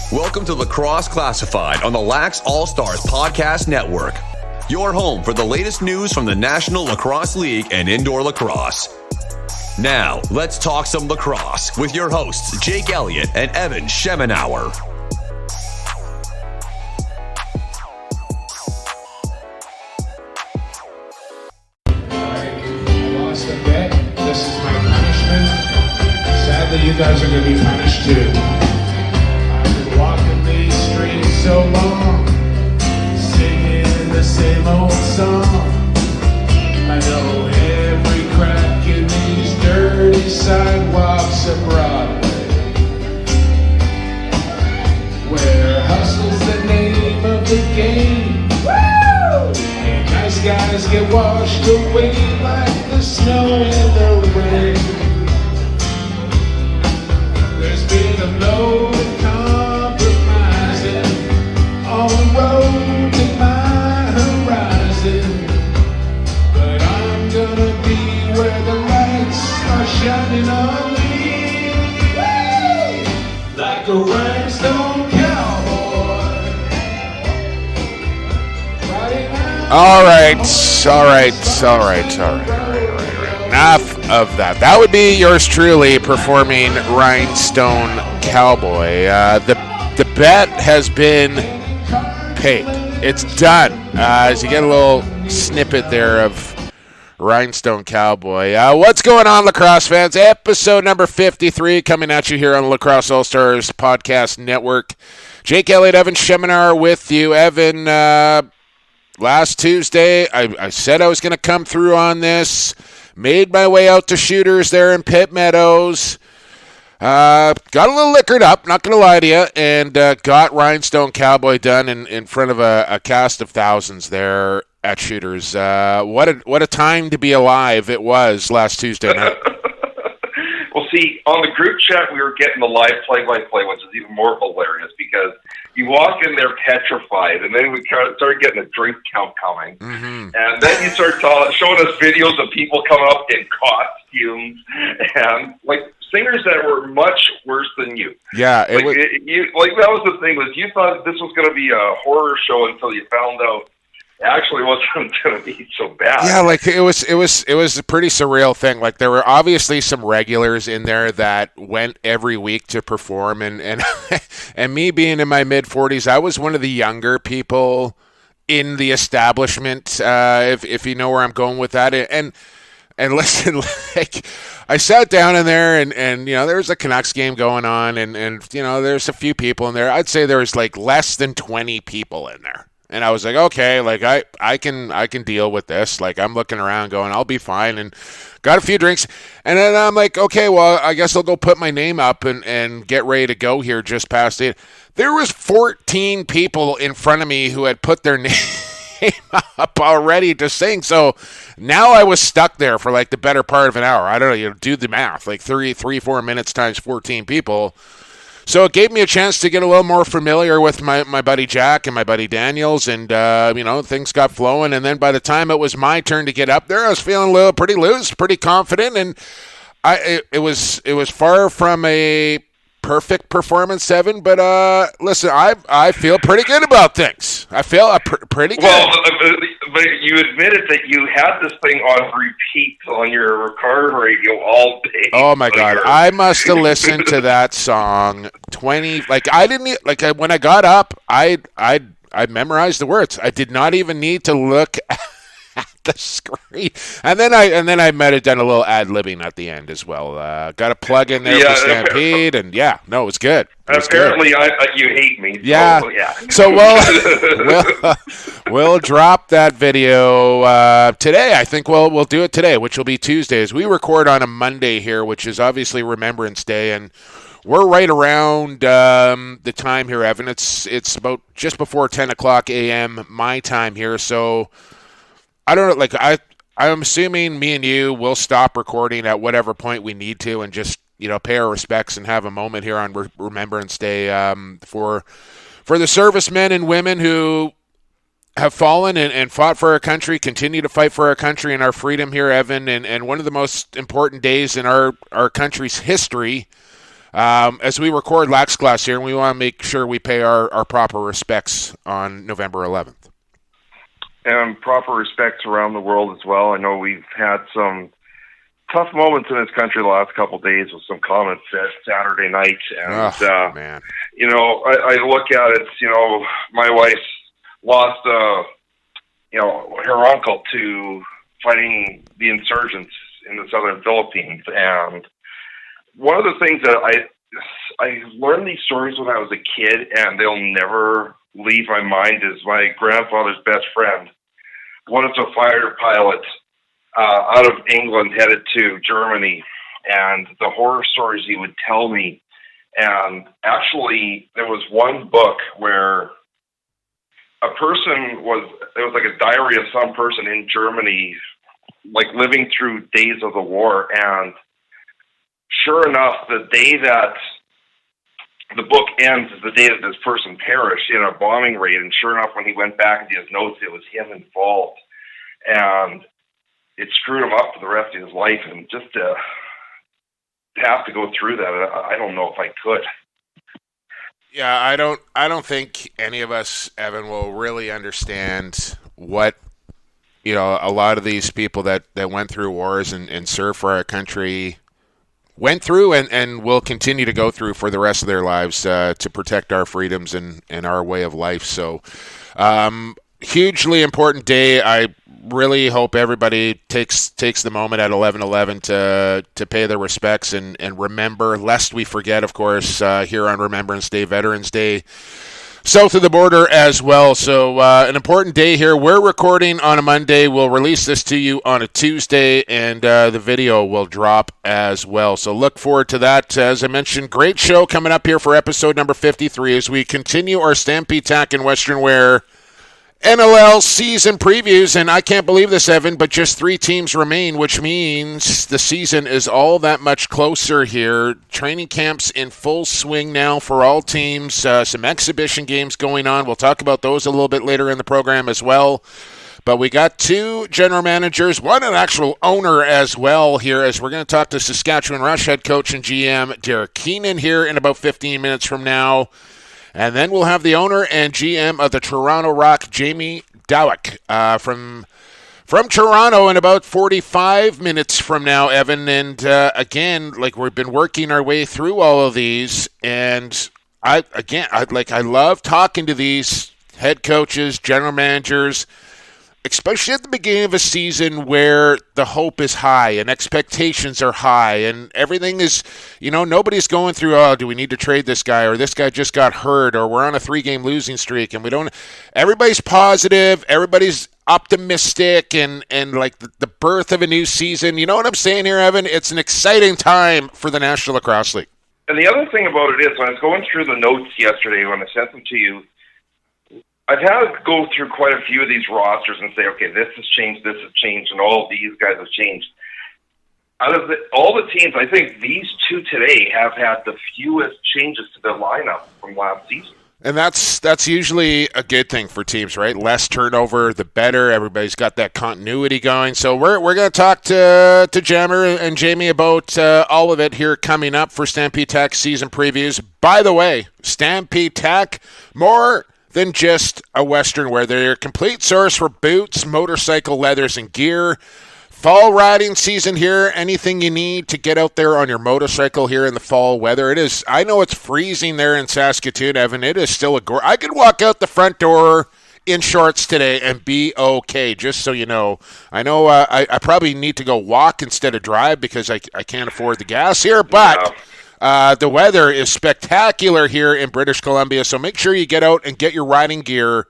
Welcome to Lacrosse Classified on the Lax All-Stars Podcast Network. Your home for the latest news from the National Lacrosse League and indoor lacrosse. Now, let's talk some lacrosse with your hosts, Jake Elliott and Evan Schemenauer. I lost a bet. This is my punishment. Sadly, you guys are going to be punished too. I've been walking these streets so long, singing the same old song. I know every crack in these dirty sidewalks of Broadway, where hustle's the name of the game. Woo! And nice guys get washed away like the snow in the rain. There's been a load of compromising on the road to my horizon, but I'm gonna be where the lights are shining on me, woo! Like a rhinestone cowboy. Friday night. All right. Enough of that. That would be yours truly performing Rhinestone Cowboy. The bet has been paid. It's done. As you get a little snippet there of Rhinestone Cowboy. What's going on, lacrosse fans? Episode number 53 coming at you here on the Lacrosse All-Stars Podcast Network. Jake Elliott, Evan Schemenauer with you. Evan, last Tuesday, I said I was going to come through on this. Made my way out to Shooters there in Pitt Meadows. Got a little liquored up, not going to lie to you, and got Rhinestone Cowboy done in front of a cast of thousands there at Shooters. What a time to be alive it was last Tuesday night. Well, see, on the group chat, we were getting the live play-by-play, which is even more hilarious because you walk in there petrified, and then we started getting a drink count coming. Mm-hmm. And then you start showing us videos of people coming up in costumes and, like, singers that were much worse than you. Yeah. That was the thing, was you thought this was going to be a horror show until you found out actually wasn't going to be so bad. Yeah, like it was a pretty surreal thing. Like there were obviously some regulars in there that went every week to perform, and and me being in my mid-40s, I was one of the younger people in the establishment. If you know where I'm going with that, and listen, like I sat down in there, and you know there was a Canucks game going on, and you know there's a few people in there. I'd say there was like less than 20 people in there. And I was like, okay, like I can deal with this. Like I'm looking around going, I'll be fine, and got a few drinks. And then I'm like, okay, well, I guess I'll go put my name up and get ready to go here just past 8. There was 14 people in front of me who had put their name up already to sing. So now I was stuck there for like the better part of an hour. I don't know, you do the math, like 4 minutes times 14 people. So it gave me a chance to get a little more familiar with my buddy Jack and my buddy Daniels, and you know, things got flowing. And then by the time it was my turn to get up there, I was feeling pretty loose, pretty confident, and it was far from a perfect performance, Evan. But listen, I feel pretty good about things. I feel pretty good. Well, but you admitted that you had this thing on repeat on your car radio all day. Oh my God, I must have listened to that song 20. Like I didn't like when I got up, I memorized the words. I did not even need to look at the screen. And then I might have done a little ad-libbing at the end as well. Got a plug in there for Stampede, and yeah, no, it was good. Apparently, you hate me. Yeah. So we'll drop that video today. I think we'll do it today, which will be Tuesday. As we record on a Monday here, which is obviously Remembrance Day, and we're right around the time here, Evan. It's about just before 10 o'clock a.m. my time here. So I don't know. Like I'm assuming me and you will stop recording at whatever point we need to, and just pay our respects and have a moment here on Remembrance Day for the servicemen and women who have fallen and fought for our country, continue to fight for our country and our freedom here, Evan, and one of the most important days in our country's history. as we record Lax Class here, and we want to make sure we pay our proper respects on November 11th. And proper respects around the world as well. I know we've had some tough moments in this country the last couple of days with some comments at Saturday night. And, man. You know, I look at it, you know, my wife lost, you know, her uncle to fighting the insurgents in the southern Philippines. And one of the things that I learned these stories when I was a kid, and they'll never leave my mind, is my grandfather's best friend was a fighter pilot out of England headed to Germany, and the horror stories he would tell me. And actually, there was one book where it was like a diary of some person in Germany, like living through days of the war. And sure enough, the day that the book ends is the day that this person perished in a bombing raid. And sure enough, when he went back into his notes, it was him involved. And it screwed him up for the rest of his life. And just to have to go through that, I don't know if I could. Yeah, I don't think any of us, Evan, will really understand what, you know, a lot of these people that went through wars and served for our country went through and will continue to go through for the rest of their lives to protect our freedoms and our way of life. So, hugely important day. I really hope everybody takes the moment at 11/11 to pay their respects and remember, lest we forget, of course, here on Remembrance Day, Veterans Day, south of the border as well. So an important day here. We're recording on a Monday. We'll release this to you on a Tuesday, and the video will drop as well. So look forward to that. As I mentioned, great show coming up here for episode number 53 as we continue our Stampede Tack and Western Wear NLL season previews. And I can't believe this, Evan, but just 3 teams remain, which means the season is all that much closer here. Training camps in full swing now for all teams. Some exhibition games going on. We'll talk about those a little bit later in the program as well. But we got 2 general managers, one an actual owner as well here, as we're going to talk to Saskatchewan Rush head coach and GM Derek Keenan here in about 15 minutes from now. And then we'll have the owner and GM of the Toronto Rock, Jamie Dawick, from Toronto in about 45 minutes from now, Evan. And again, like, we've been working our way through all of these, and I love talking to these head coaches, general managers, especially at the beginning of a season where the hope is high and expectations are high and everything is, you know, nobody's going through, oh, do we need to trade this guy, or this guy just got hurt, or we're on a 3-game losing streak, and everybody's positive, everybody's optimistic, and like the birth of a new season. You know what I'm saying here, Evan? It's an exciting time for the National Lacrosse League. And the other thing about it is, when I was going through the notes yesterday, when I sent them to you, I've had to go through quite a few of these rosters and say, okay, this has changed, and all of these guys have changed. Out of all the teams, I think these 2 today have had the fewest changes to their lineup from last season. And that's usually a good thing for teams, right? Less turnover, the better. Everybody's got that continuity going. So we're going to talk to Jammer and Jamie about all of it here coming up for Stampede Tack season previews. By the way, Stampede Tack, more than just a Western Wear. They're your complete source for boots, motorcycle leathers, and gear. Fall riding season here. Anything you need to get out there on your motorcycle here in the fall weather. It is. I know it's freezing there in Saskatoon, Evan. It is still I could walk out the front door in shorts today and be okay, just so you know. I know I probably need to go walk instead of drive because I can't afford the gas here, but... Yeah. The weather is spectacular here in British Columbia, so make sure you get out and get your riding gear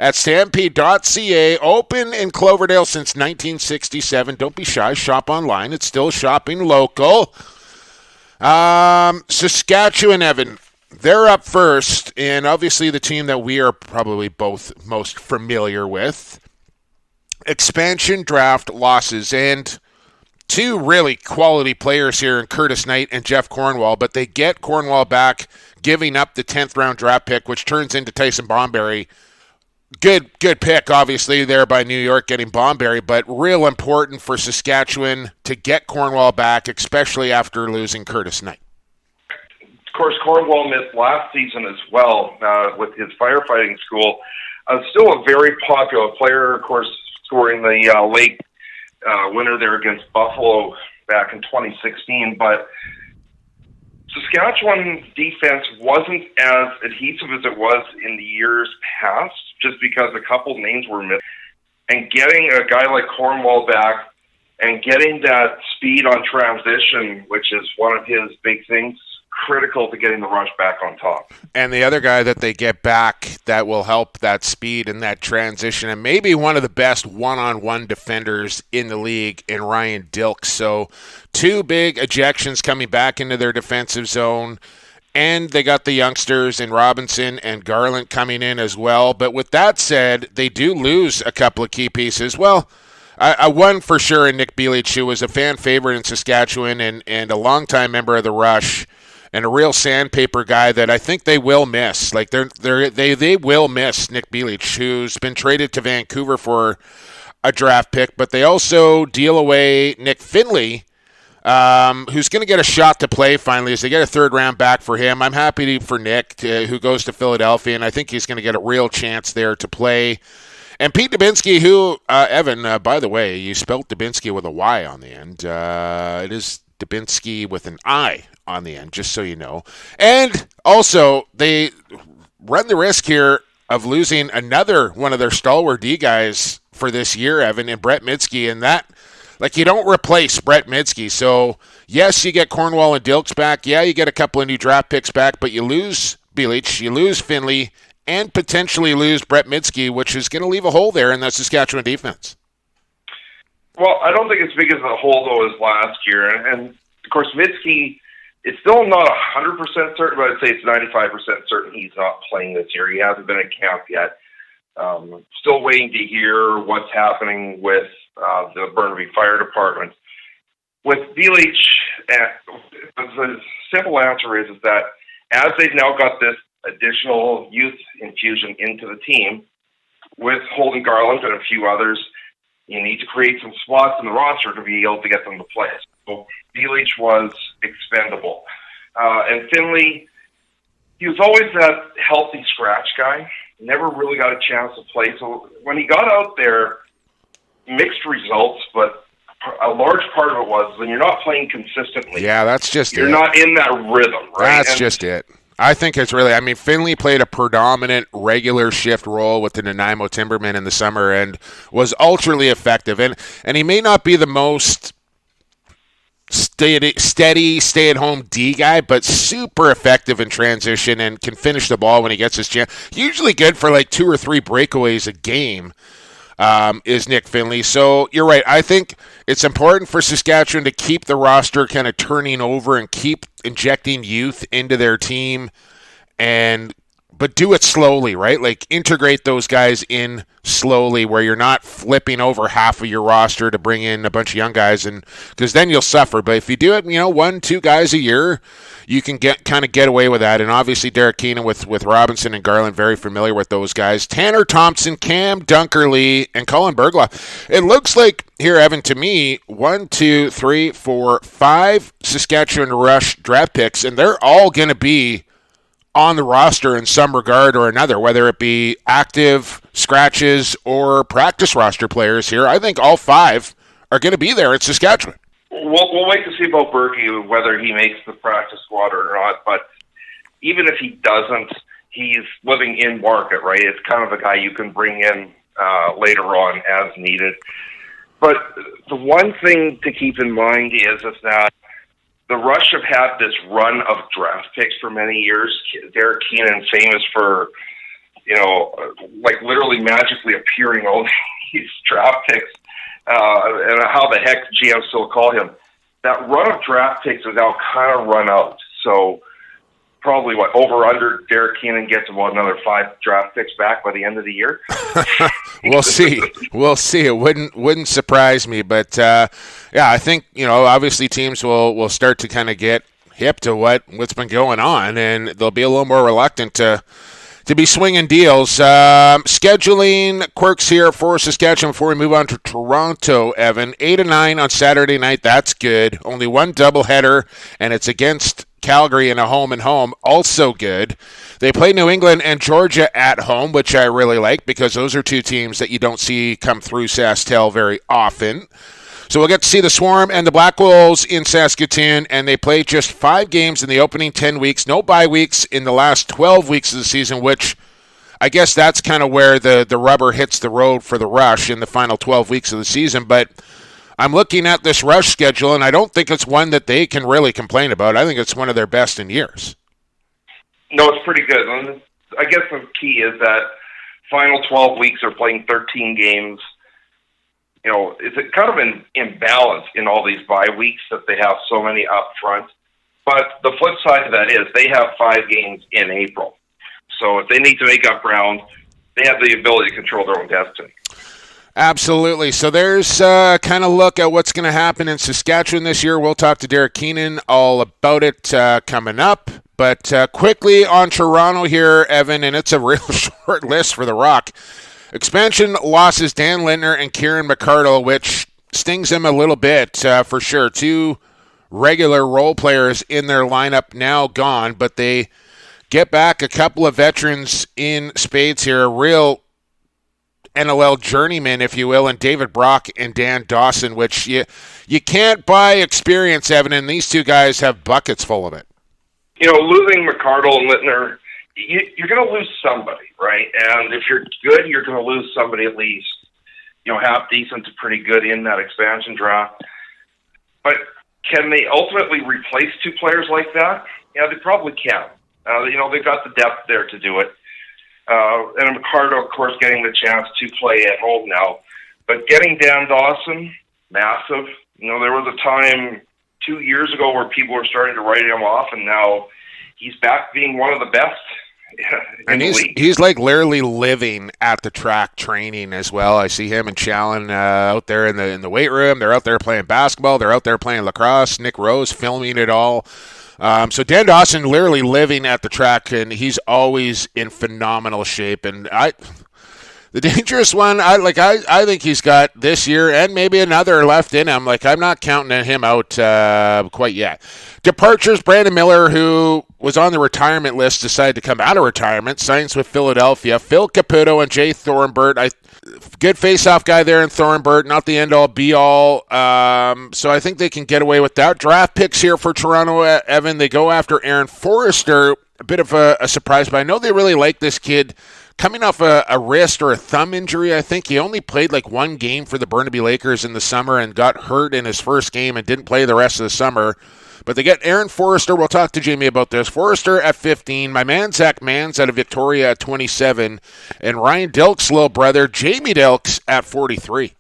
at stampede.ca. Open in Cloverdale since 1967. Don't be shy. Shop online. It's still shopping local. Saskatchewan, Evan, they're up first, and obviously the team that we are probably both most familiar with. Expansion draft losses, and 2 really quality players here in Curtis Knight and Jeff Cornwall, but they get Cornwall back, giving up the 10th round draft pick, which turns into Tyson Bomberry. Good pick, obviously, there by New York getting Bomberry, but real important for Saskatchewan to get Cornwall back, especially after losing Curtis Knight. course, Cornwall missed last season as well with his firefighting school. Still a very popular player, of course, scoring the late winner there against Buffalo back in 2016. But Saskatchewan's defense wasn't as adhesive as it was in the years past, just because a couple names were missed. And getting a guy like Cornwall back and getting that speed on transition, which is one of his big things, critical to getting the Rush back on top. And the other guy that they get back that will help that speed and that transition, and maybe one of the best one-on-one defenders in the league in Ryan Dilks. So 2 big ejections coming back into their defensive zone. And they got the youngsters in Robinson and Garland coming in as well. But with that said, they do lose a couple of key pieces. Well, one for sure in Nick Bielich, who was a fan favorite in Saskatchewan and a longtime member of the Rush and a real sandpaper guy that I think they will miss. Like they will miss Nick Bielich, who's been traded to Vancouver for a draft pick. But they also deal away Nick Finley, who's going to get a shot to play finally as they get a 3rd round back for him. I'm happy for Nick, who goes to Philadelphia, and I think he's going to get a real chance there to play. And Pete Dubinsky, who, Evan, by the way, you spelled Dubinsky with a Y on the end. It is Dubinsky with an I on the end, just so you know. And also, they run the risk here of losing another one of their stalwart D guys for this year, Evan, and Brett Mydske, and that, like, you don't replace Brett Mydske. So, yes, you get Cornwall and Dilks back. Yeah, you get a couple of new draft picks back, but you lose Bielich, you lose Finley, and potentially lose Brett Mydske, which is going to leave a hole there in the Saskatchewan defense. Well, I don't think it's big as a hole, though, as last year. And of course, Mydske, it's still not 100% certain, but I'd say it's 95% certain he's not playing this year. He hasn't been at camp yet. Still waiting to hear what's happening with the Burnaby Fire Department. With Bielich, the simple answer is that as they've now got this additional youth infusion into the team, with Holden Garland and a few others, you need to create some spots in the roster to be able to get them to play. So Bielich was expendable. And Finley, he was always that healthy scratch guy. Never really got a chance to play. So when he got out there, mixed results, but a large part of it was when you're not playing consistently. Yeah, that's just you're not in that rhythm, right? That's just it. I think it's really, I mean, Finley played a predominant regular shift role with the Nanaimo Timbermen in the summer and was ultra effective. And he may not be the most steady, stay-at-home D guy, but super effective in transition and can finish the ball when he gets his chance. Usually good for like 2 or 3 breakaways a game. Is Nick Finley. So you're right. I think it's important for Saskatchewan to keep the roster kind of turning over and keep injecting youth into their team, but do it slowly, right? Like integrate those guys in slowly where you're not flipping over half of your roster to bring in a bunch of young guys, and because then you'll suffer. But if you do it, 1-2 guys a year, you can get away with that. And obviously Derek Keenan with Robinson and Garland, very familiar with those guys. Tanner Thompson, Cam Dunkerley, and Colin Bergloff. It looks like here, Evan, to me, 1, 2, 3, 4, 5 Saskatchewan Rush draft picks, and they're all going to be on the roster in some regard or another, whether it be active, scratches, or practice roster players here. I think all 5 are going to be there at Saskatchewan. We'll wait to see about Berkey, whether he makes the practice squad or not. But even if he doesn't, he's living in market, right? It's kind of a guy you can bring in later on as needed. But the one thing to keep in mind is that the Rush have had this run of draft picks for many years. Derek Keenan, famous for, like literally magically appearing all these draft picks. And how the heck GM still call him. That run of draft picks is now kind of run out. So probably over under Derek Keenan gets about another 5 draft picks back by the end of the year. We'll see. It wouldn't surprise me, but I think obviously teams will start to kind of get hip to what's been going on, and they'll be a little more reluctant to be swinging deals. Scheduling quirks here for Saskatchewan before we move on to Toronto, Evan. 8 and 9 on Saturday night. That's good. Only one doubleheader, and it's against Calgary in a home-and-home, also good. They play New England and Georgia at home, which I really like because those are two teams that you don't see come through SaskTel very often. So we'll get to see the Swarm and the Black Wolves in Saskatoon, and they play just 5 games in the opening 10 weeks, no bye weeks in the last 12 weeks of the season, which I guess that's kind of where the rubber hits the road for the Rush in the final 12 weeks of the season. But I'm looking at this Rush schedule, and I don't think it's one that they can really complain about. I think it's one of their best in years. No, it's pretty good. And I guess the key is that final 12 weeks are playing 13 games. You know, it's kind of an imbalance in all these bye weeks that they have so many up front. But the flip side of that is they have 5 games in April. So if they need to make up ground, they have the ability to control their own destiny. Absolutely. So there's kind of look at what's going to happen in Saskatchewan this year. We'll talk to Derek Keenan all about it coming up. But quickly on Toronto here, Evan, and it's a real short list for the Rock. Expansion losses Dan Lintner and Kieran McArdle, which stings him a little bit for sure. 2 regular role players in their lineup now gone, but they get back a couple of veterans in spades here, a real NLL journeyman, if you will, and David Brock and Dan Dawson, which you can't buy experience, Evan, and these 2 guys have buckets full of it. You know, losing McArdle and Lintner, you're going to lose somebody, right? And if you're good, you're going to lose somebody at least, you know, half decent to pretty good in that expansion draft. But can they ultimately replace 2 players like that? Yeah, they probably can. You know, they've got the depth there to do it. And McArdle, of course, getting the chance to play at home now. But getting Dan Dawson, massive. You know, there was a time 2 years ago where people were starting to write him off, and now he's back being one of the best. And he's like literally living at the track training as well. I see him and Challen out there in the weight room. They're out there playing basketball. They're out there playing lacrosse. Nick Rose filming it all. So Dan Dawson literally living at the track, and he's always in phenomenal shape. And the dangerous one, I think he's got this year and maybe another left in him. Like, I'm not counting him out quite yet. Departures, Brandon Miller, who was on the retirement list, decided to come out of retirement, signs with Philadelphia. Phil Caputo and Jay Thornbert, good face-off guy there in Thornbert, not the end-all, be-all. So I think they can get away with that. Draft picks here for Toronto, Evan. They go after Aaron Forrester, a bit of a surprise, but I know they really like this kid. Coming off a wrist or a thumb injury, I think he only played like 1 game for the Burnaby Lakers in the summer and got hurt in his first game and didn't play the rest of the summer. But they get Aaron Forrester. We'll talk to Jamie about this. Forrester at 15. My man Zach Mans out of Victoria at 27. And Ryan Dilks' little brother, Jamie Dilks, at 43.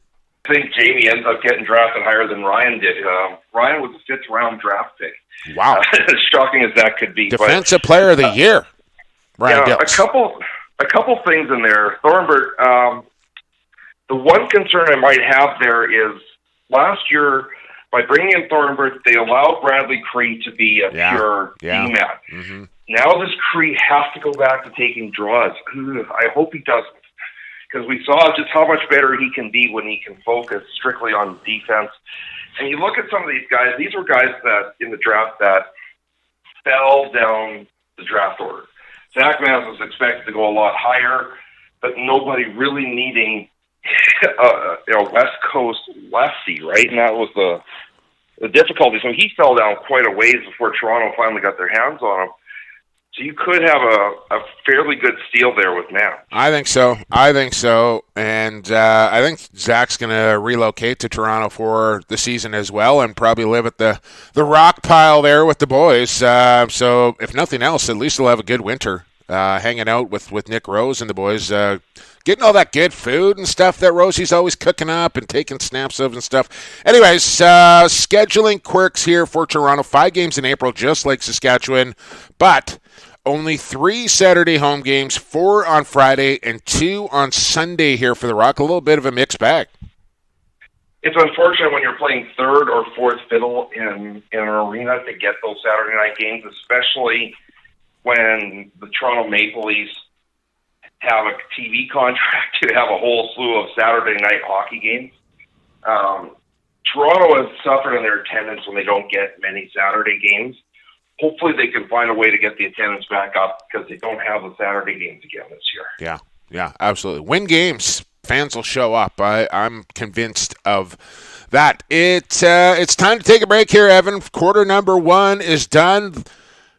I think Jamie ends up getting drafted higher than Ryan did. Ryan was a 5th-round draft pick. Wow. As shocking as that could be. Defensive Player of the Year, Ryan Dilks. A couple things in there. Thornbert, the one concern I might have there is last year, by bringing in Thornbert, they allowed Bradley Cree to be a pure D-man. Mm-hmm. Now this Cree has to go back to taking draws. I hope he doesn't, because we saw just how much better he can be when he can focus strictly on defense. And you look at some of these guys, these were guys that in the draft that fell down the draft order. Zach Mans was expected to go a lot higher, but nobody really needing West Coast lefty, right? And that was the difficulty. So he fell down quite a ways before Toronto finally got their hands on him. So you could have a fairly good steal there with Mans. I think so. And I think Zach's going to relocate to Toronto for the season as well and probably live at the rock pile there with the boys. So if nothing else, at least he'll have a good winter hanging out with Nick Rose and the boys, getting all that good food and stuff that Rosie's always cooking up and taking snaps of and stuff. Anyways, scheduling quirks here for Toronto. 5 games in April, just like Saskatchewan, but only 3 Saturday home games, 4 on Friday, and 2 on Sunday here for the Rock. A little bit of a mixed bag. It's unfortunate when you're playing 3rd or 4th fiddle in an arena to get those Saturday night games, especially when the Toronto Maple Leafs have a TV contract to have a whole slew of Saturday night hockey games. Toronto has suffered in their attendance when they don't get many Saturday games. hopefully they can find a way to get the attendance back up because they don't have the Saturday games again this year. Yeah, absolutely. Win games, fans will show up. I'm convinced of that. It's time to take a break here, Evan. Quarter number 1 is done.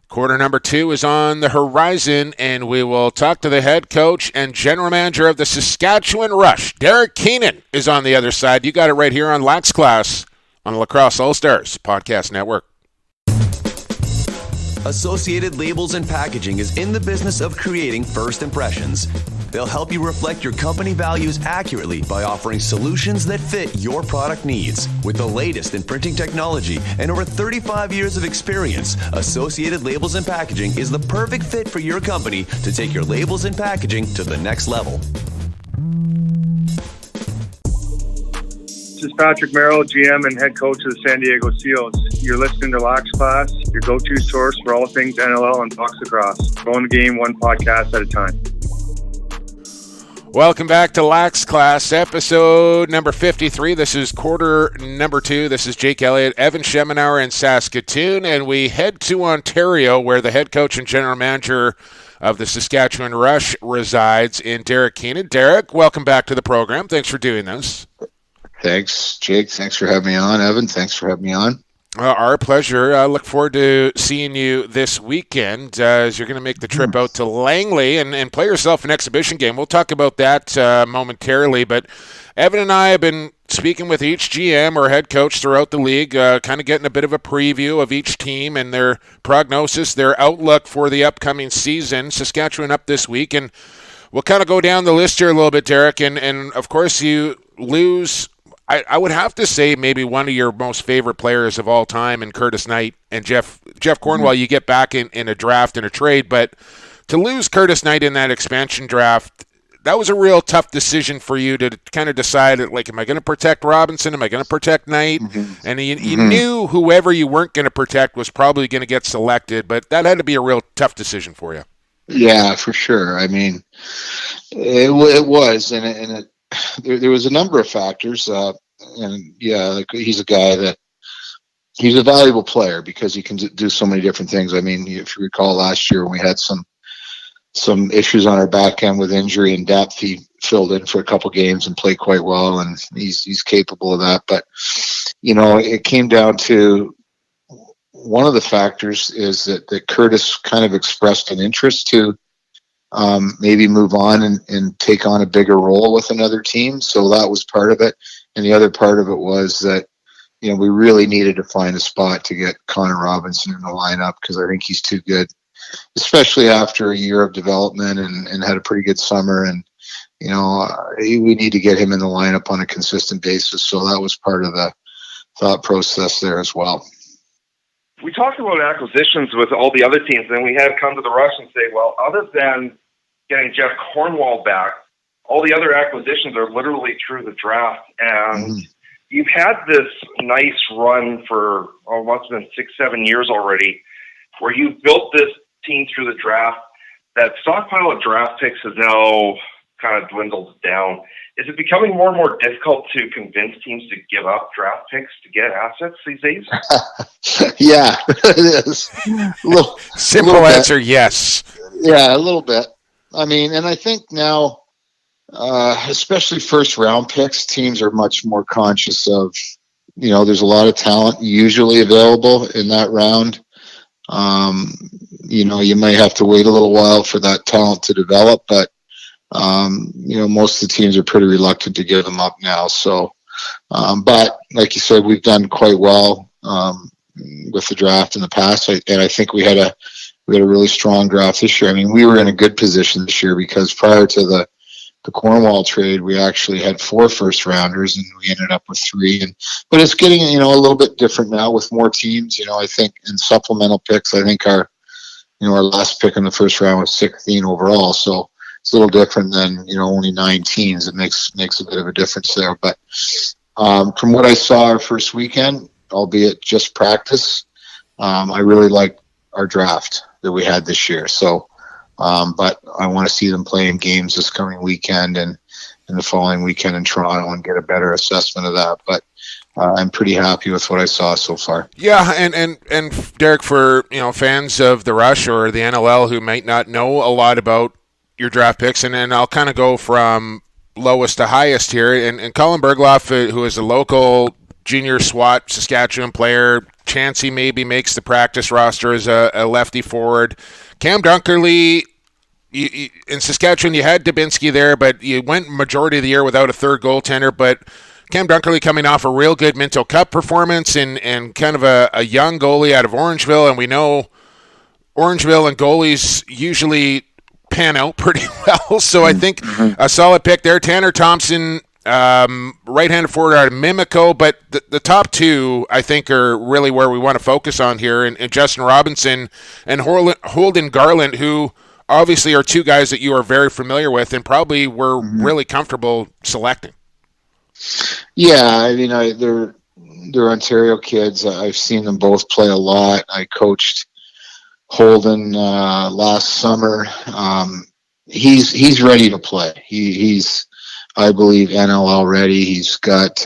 Quarter number 2 is on the horizon, and we will talk to the head coach and general manager of the Saskatchewan Rush. Derek Keenan is on the other side. You got it right here on Lax Class on the Lacrosse All-Stars Podcast Network. Associated Labels and Packaging is in the business of creating first impressions. They'll help you reflect your company values accurately by offering solutions that fit your product needs. With the latest in printing technology and over 35 years of experience, Associated Labels and Packaging is the perfect fit for your company to take your labels and packaging to the next level. This is Patrick Merrill, GM and head coach of the San Diego Seals. You're listening to Lax Class, your go-to source for all things NLL and box lacrosse. Going the game one podcast at a time. Welcome back to Lax Class, episode number 53. This is quarter number 2. This is Jake Elliott, Evan Schemenauer in Saskatoon, and we head to Ontario, where the head coach and general manager of the Saskatchewan Rush resides, in Derek Keenan. Derek, welcome back to the program. Thanks for doing this. Thanks, Jake. Thanks for having me on. Evan, thanks for having me on. Our pleasure. I look forward to seeing you this weekend as you're going to make the trip out to Langley and play yourself an exhibition game. We'll talk about that momentarily, but Evan and I have been speaking with each GM or head coach throughout the league, kind of getting a bit of a preview of each team and their prognosis, their outlook for the upcoming season. Saskatchewan up this week, and we'll kind of go down the list here a little bit, Derek, and of course you lose – I would have to say maybe one of your most favorite players of all time in Curtis Knight and Jeff Cornwall. You get back in a draft and a trade, but to lose Curtis Knight in that expansion draft, that was a real tough decision for you to kind of decide, like, am I going to protect Robinson? Am I going to protect Knight? And you knew whoever you weren't going to protect was probably going to get selected, but that had to be a real tough decision for you. Yeah, for sure. I mean, it was, and there was a number of factors, and yeah, like he's a guy that he's a valuable player because he can do so many different things. I mean, if you recall last year when we had some issues on our back end with injury and depth, he filled in for a couple games and played quite well, and he's capable of that. But it came down to one of the factors is that Curtis kind of expressed an interest to maybe move on and take on a bigger role with another team. So that was part of it. And the other part of it was that, we really needed to find a spot to get Connor Robinson in the lineup because I think he's too good, especially after a year of development and had a pretty good summer. And, we need to get him in the lineup on a consistent basis. So that was part of the thought process there as well. We talked about acquisitions with all the other teams, and we had come to the Rush and say, well, other than getting Jeff Cornwall back, all the other acquisitions are literally through the draft. And you've had this nice run for, what's been 6-7 years already, where you've built this team through the draft. That stockpile of draft picks has now kind of dwindled down. Is it becoming more and more difficult to convince teams to give up draft picks to get assets these days? Yeah, it is. Simple answer, yes. Yeah, a little bit. I mean, and I think now, especially first round picks, teams are much more conscious of, there's a lot of talent usually available in that round. You might have to wait a little while for that talent to develop, but most of the teams are pretty reluctant to give them up now. So, but like you said, we've done quite well with the draft in the past, and I think we had a really strong draft this year. I mean, we were in a good position this year because prior to the Cornwall trade, we actually had 4 first rounders, and we ended up with 3. But it's getting a little bit different now with more teams. I think in supplemental picks, I think our last pick in the first round was 16 overall. So it's a little different than, only 9 teams. It makes a bit of a difference there. But from what I saw our first weekend, albeit just practice, I really liked our draft that we had this year. So, but I want to see them playing games this coming weekend and the following weekend in Toronto and get a better assessment of that. But I'm pretty happy with what I saw so far. Yeah, and Derek, for fans of the Rush or the NLL who might not know a lot about your draft picks, and then I'll kind of go from lowest to highest here. And Colin Bergloff, who is a local junior SWAT Saskatchewan player, chance he maybe makes the practice roster as a lefty forward. Cam Dunkerley, in Saskatchewan, you had Dubinsky there, but you went majority of the year without a third goaltender. But Cam Dunkerley coming off a real good Minto Cup performance and kind of a young goalie out of Orangeville, and we know Orangeville and goalies usually pan out pretty well. So I think a solid pick there. Tanner Thompson, right-handed forward out of Mimico, but the top two, I think, are really where we want to focus on here, and Justin Robinson and Holden Garland, who obviously are two guys that you are very familiar with and probably were really comfortable selecting. Yeah, I mean, they're Ontario kids. I've seen them both play a lot. I coached Holden last summer. He's ready to play. He's I believe NLL ready. He's got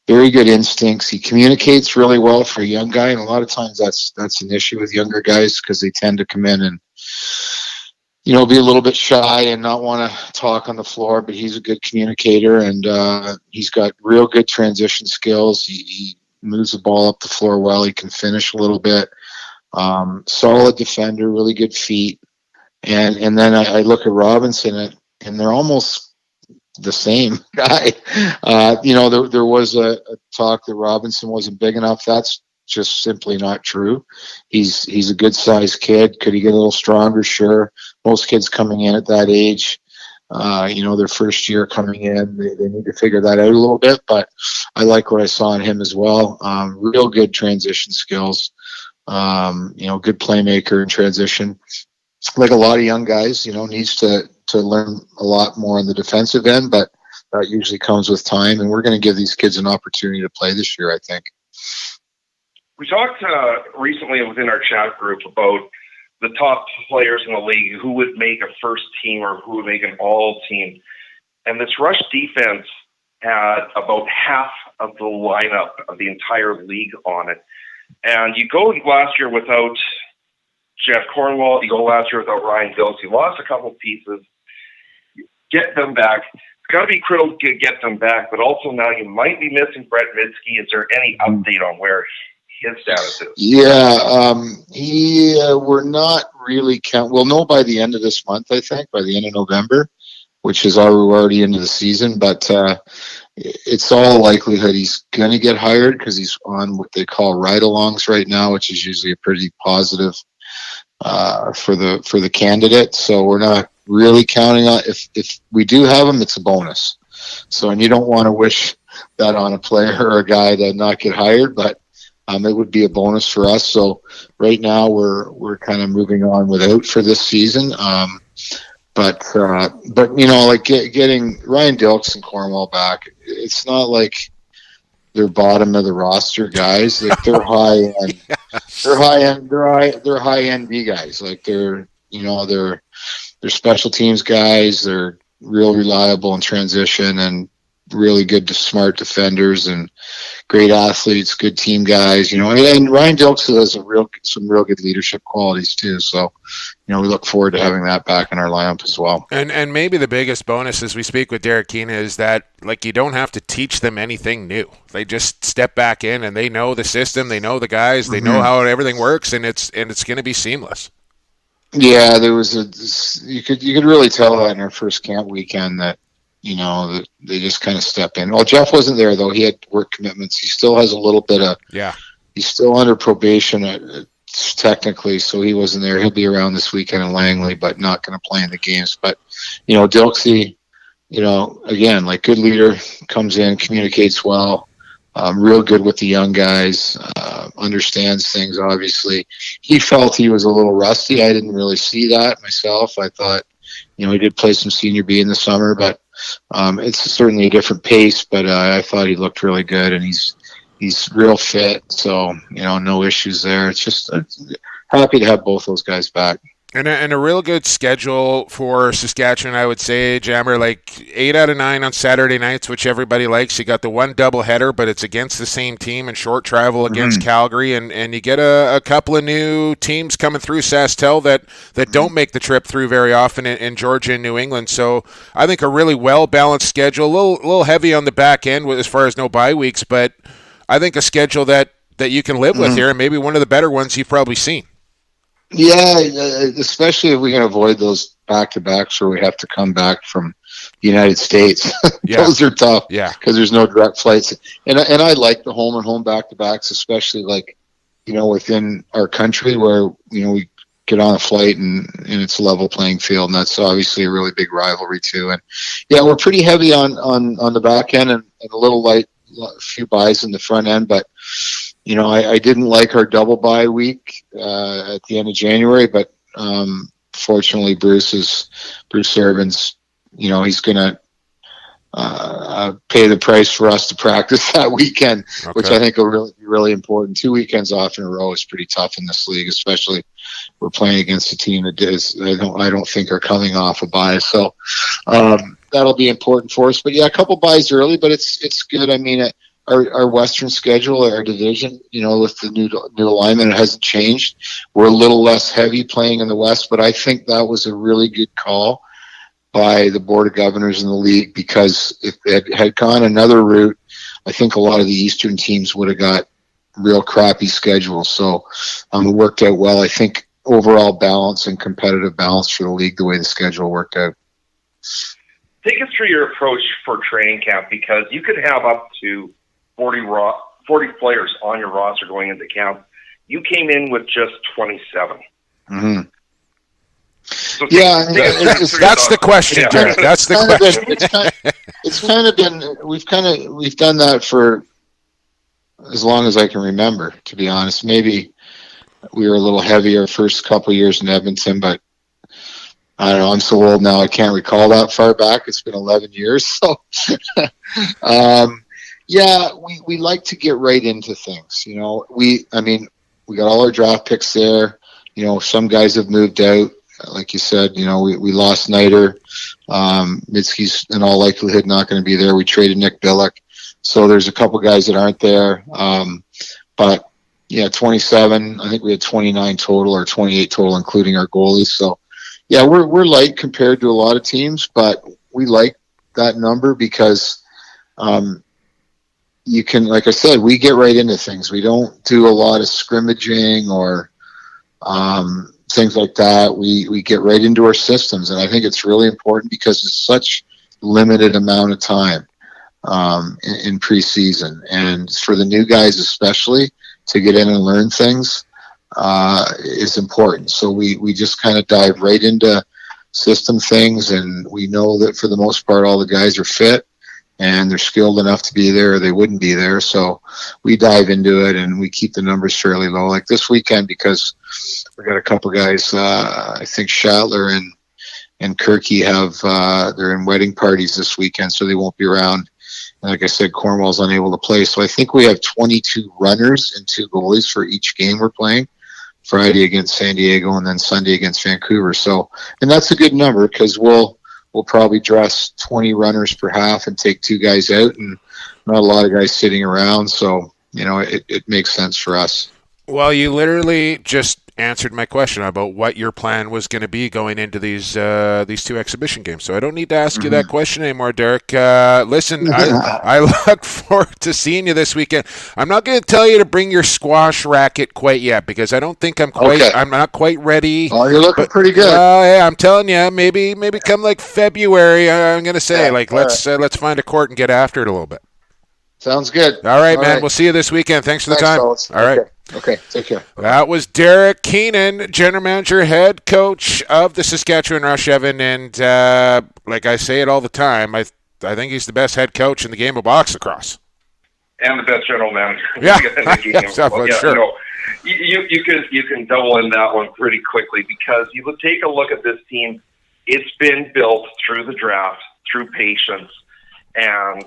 very good instincts. He communicates really well for a young guy, and a lot of times that's an issue with younger guys because they tend to come in and be a little bit shy and not want to talk on the floor. But he's a good communicator, and he's got real good transition skills. He moves the ball up the floor well. He can finish a little bit. Solid defender, really good feet. And then I look at Robinson, and they're almost the same guy. There was a talk that Robinson wasn't big enough. That's just simply not true. He's a good sized kid. Could he get a little stronger? Sure. Most kids coming in at that age, their first year coming in, they need to figure that out a little bit, but I like what I saw in him as well. Real good transition skills, good playmaker in transition. Like a lot of young guys, needs to learn a lot more on the defensive end, but that usually comes with time, and we're going to give these kids an opportunity to play this year, I think. We talked recently within our chat group about the top players in the league, who would make a first team or who would make an all team. And this Rush defense had about half of the lineup of the entire league on it. And you go last year without Jeff Cornwall, you go last year without Ryan Dilks. You lost a couple pieces. Get them back. It's got to be critical to get them back, but also now you might be missing Brett Mydske. Is there any update on where his status is? Yeah, we're not really we'll know by the end of this month, I think, by the end of November, which is already into the season, but it's all likelihood he's going to get hired because he's on what they call ride-alongs right now, which is usually a pretty positive for the candidate. So we're not really counting on, if we do have him, it's a bonus. So, and you don't want to wish that on a player or a guy to not get hired, but it would be a bonus for us. So right now we're kind of moving on without for this season. But like getting Ryan Dilks and Cornwall back, it's not like they're bottom of the roster guys. Like they're high end. They're high end B guys. Like they're special teams guys. They're real reliable in transition and really good to smart defenders and great athletes, good team guys, and Ryan Dilks has some real good leadership qualities too. So, we look forward to having that back in our lineup as well. And maybe the biggest bonus as we speak with Derek Keenan is that you don't have to teach them anything new. They just step back in and they know the system, they know the guys, they know how everything works, and it's going to be seamless. Yeah, there was you could really tell that in our first camp weekend that they just kind of step in. Well, Jeff wasn't there though; he had work commitments. He still has a little bit of He's still under probation technically, so he wasn't there. He'll be around this weekend in Langley, but not going to play in the games. But Dilksy, again, like good leader, comes in, communicates well. Real good with the young guys, understands things, obviously. He felt he was a little rusty. I didn't really see that myself. I thought, he did play some senior B in the summer, but it's certainly a different pace. But I thought he looked really good, and he's real fit. So, no issues there. It's just happy to have both those guys back. And a real good schedule for Saskatchewan, I would say, Jammer, like 8 out of 9 on Saturday nights, which everybody likes. You got the one doubleheader, but it's against the same team and short travel against Calgary. And you get a couple of new teams coming through SaskTel that don't make the trip through very often in Georgia and New England. So I think a really well-balanced schedule, a little heavy on the back end as far as no bye weeks, but I think a schedule that you can live with here, and maybe one of the better ones you've probably seen. Yeah, especially if we can avoid those back-to-backs where we have to come back from the United States. Yeah. Those are tough because there's no direct flights. And I like the home back-to-backs, especially within our country where, we get on a flight and it's a level playing field. And that's obviously a really big rivalry too. And we're pretty heavy on the back end and a little light, a few buys in the front end, but I didn't like our double bye week at the end of January, but fortunately, Bruce Irvin's, he's going to pay the price for us to practice that weekend, which I think will be really important. 2 weekends off in a row is pretty tough in this league, especially we're playing against a team that I don't think are coming off a bye. So that'll be important for us. But a couple buys early, but it's good. I mean, our Western schedule, our division, with the new alignment, it hasn't changed. We're a little less heavy playing in the West, but I think that was a really good call by the Board of Governors in the league, because if it had gone another route, I think a lot of the Eastern teams would have got real crappy schedules. So it worked out well. I think overall balance and competitive balance for the league, the way the schedule worked out. Take us through your approach for training camp, because you could have up to 40 players on your roster going into camp. You came in with just 27. Mm-hmm. So that's the question, Derek. That's the question. It's kind of been we've done that for as long as I can remember, to be honest. Maybe we were a little heavier first couple of years in Edmonton, but I don't know. I'm so old now, I can't recall that far back. It's been 11 years. So, we like to get right into things. We got all our draft picks there. Some guys have moved out. Like you said, we lost Snyder. Mydsche's in all likelihood not going to be there. We traded Nick Billick. So there's a couple guys that aren't there. But 27, I think we had 29 total or 28 total, including our goalies. So we're light compared to a lot of teams, but we like that number because, you can, like I said, we get right into things. We don't do a lot of scrimmaging or, things like that. We get right into our systems, and I think it's really important because it's such limited amount of time in preseason, and for the new guys especially to get in and learn things is important. So we just kind of dive right into system things, and we know that for the most part all the guys are fit and they're skilled enough to be there, or they wouldn't be there. So we dive into it and we keep the numbers fairly low. Like this weekend, because we got a couple guys, I think Shatler and Kirky they're in wedding parties this weekend, so they won't be around. And like I said, Cornwall's unable to play. So I think we have 22 runners and 2 goalies for each game we're playing. Friday against San Diego and then Sunday against Vancouver. So, and that's a good number because we'll probably dress 20 runners per half and take 2 guys out, and not a lot of guys sitting around. So, it makes sense for us. Well, you literally just answered my question about what your plan was going to be going into these 2 exhibition games. So I don't need to ask you that question anymore, Derek. Listen, I look forward to seeing you this weekend. I'm not going to tell you to bring your squash racket quite yet because I don't think I'm not quite ready. Oh, you're looking pretty good. Yeah, I'm telling you, maybe come like February. I'm going to say let's find a court and get after it a little bit. Sounds good. All right, man. We'll see you this weekend. Thanks for the time. Fellas. All right. Okay, take care. That was Derek Keenan, general manager, head coach of the Saskatchewan Rush, Evan. And like I say it all the time, I think he's the best head coach in the game of box lacrosse. And the best general manager. Yeah, sure. You can double in that one pretty quickly because you would take a look at this team. It's been built through the draft, through patience, and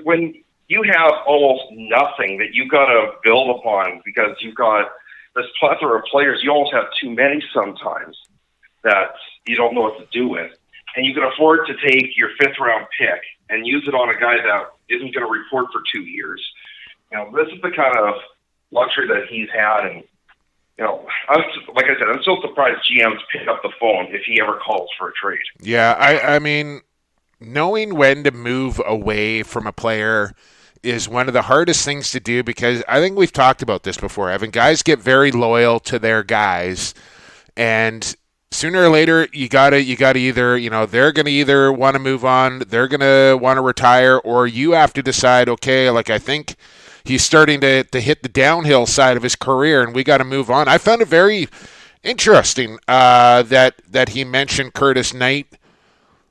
when you have almost nothing that you've got to build upon because you've got this plethora of players. You almost have too many sometimes. that you don't know what to do with. And you can afford to take your 5th-round pick and use it on a guy that isn't going to report for 2 years. This is the kind of luxury that he's had. And, like I said, I'm still surprised GMs pick up the phone if he ever calls for a trade. Yeah, I mean, knowing when to move away from a player is one of the hardest things to do, because I think we've talked about this before, Evan. Guys get very loyal to their guys, and sooner or later you gotta either, they're gonna either want to move on, they're gonna want to retire, or you have to decide, okay, like I think he's starting to hit the downhill side of his career and we got to move on. I found it very interesting that he mentioned Curtis Knight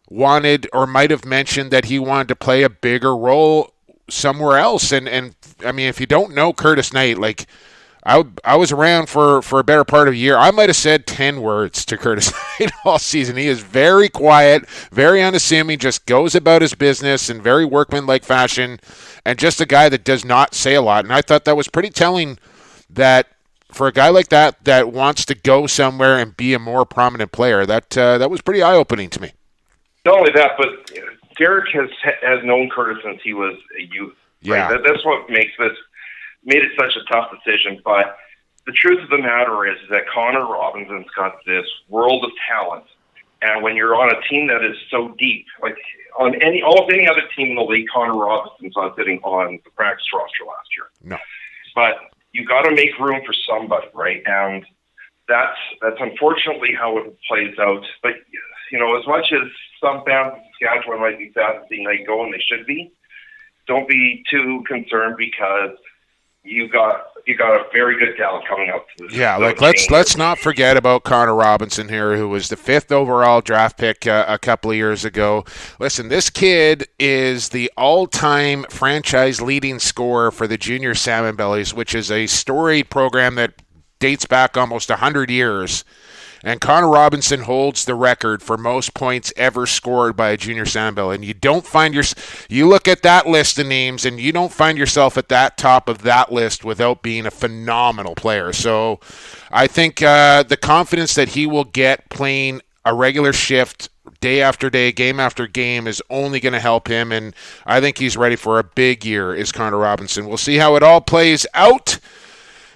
wanted, or might have mentioned, that he wanted to play a bigger role somewhere else. And I mean, if you don't know Curtis Knight, like I was around for a better part of a year. I might have said 10 words to Curtis Knight all season. He is very quiet, very unassuming, just goes about his business in very workmanlike fashion, and just a guy that does not say a lot. And I thought that was pretty telling, that for a guy like that wants to go somewhere and be a more prominent player, that was pretty eye-opening to me. Not only that, but Derek has known Curtis since he was a youth. Yeah. Right? That's what made it such a tough decision. But the truth of the matter is that Connor Robinson's got this world of talent. And when you're on a team that is so deep, like on any other team in the league, Connor Robinson's not sitting on the practice roster last year. No. But you got to make room for somebody, right? And that's unfortunately how it plays out. But, as much as some fans in Saskatchewan might be sad to see Knight go, and they should be, don't be too concerned, because you got a very good talent coming up. Yeah, let's not forget about Connor Robinson here, who was the 5th overall draft pick a couple of years ago. Listen, this kid is the all-time franchise leading scorer for the Junior Salmon Bellies, which is a storied program that dates back almost 100 years. And Connor Robinson holds the record for most points ever scored by a junior salmon belly. And you look at that list of names, and you don't find yourself at that top of that list without being a phenomenal player. So I think the confidence that he will get playing a regular shift day after day, game after game, is only going to help him. And I think he's ready for a big year, is Connor Robinson. We'll see how it all plays out.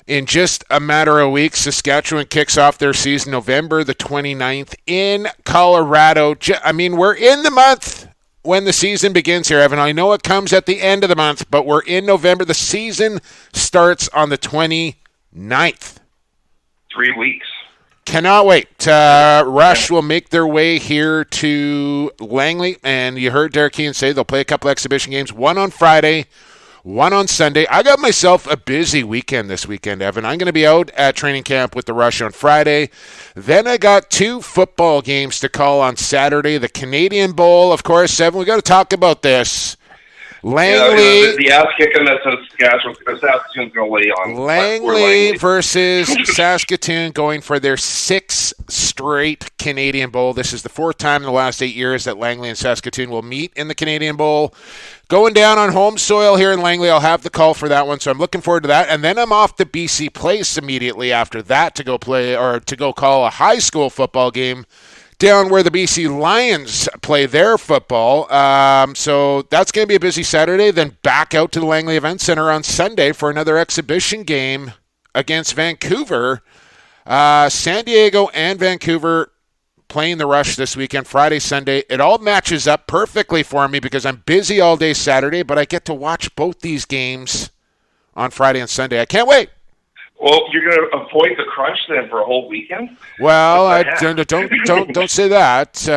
In just a matter of weeks, Saskatchewan kicks off their season November the 29th in Colorado. We're in the month when the season begins here, Evan. I know it comes at the end of the month, but we're in November. The season starts on the 29th. 3 weeks. Cannot wait. Rush will make their way here to Langley, and you heard Derek Keenan say they'll play a couple exhibition games, one on Friday, one on Sunday. I got myself a busy weekend this weekend, Evan. I'm going to be out at training camp with the Rush on Friday. Then I got 2 football games to call on Saturday. The Canadian Bowl, of course, Evan. We got to talk about this. Langley, the ass kicking that Saskatchewan's going to lay on. Langley versus Saskatoon, going for their 6th straight Canadian Bowl. This is the 4th time in the last 8 years that Langley and Saskatoon will meet in the Canadian Bowl. Going down on home soil here in Langley. I'll have the call for that one, so I'm looking forward to that. And then I'm off to BC Place immediately after that to go call a high school football game down where the BC Lions play their football. So that's going to be a busy Saturday. Then back out to the Langley Event Center on Sunday for another exhibition game against Vancouver. San Diego and Vancouver playing the Rush this weekend, Friday, Sunday. It all matches up perfectly for me because I'm busy all day Saturday, but I get to watch both these games on Friday and Sunday. I can't wait. Well, you're going to avoid the crunch then for a whole weekend? Well, don't say that.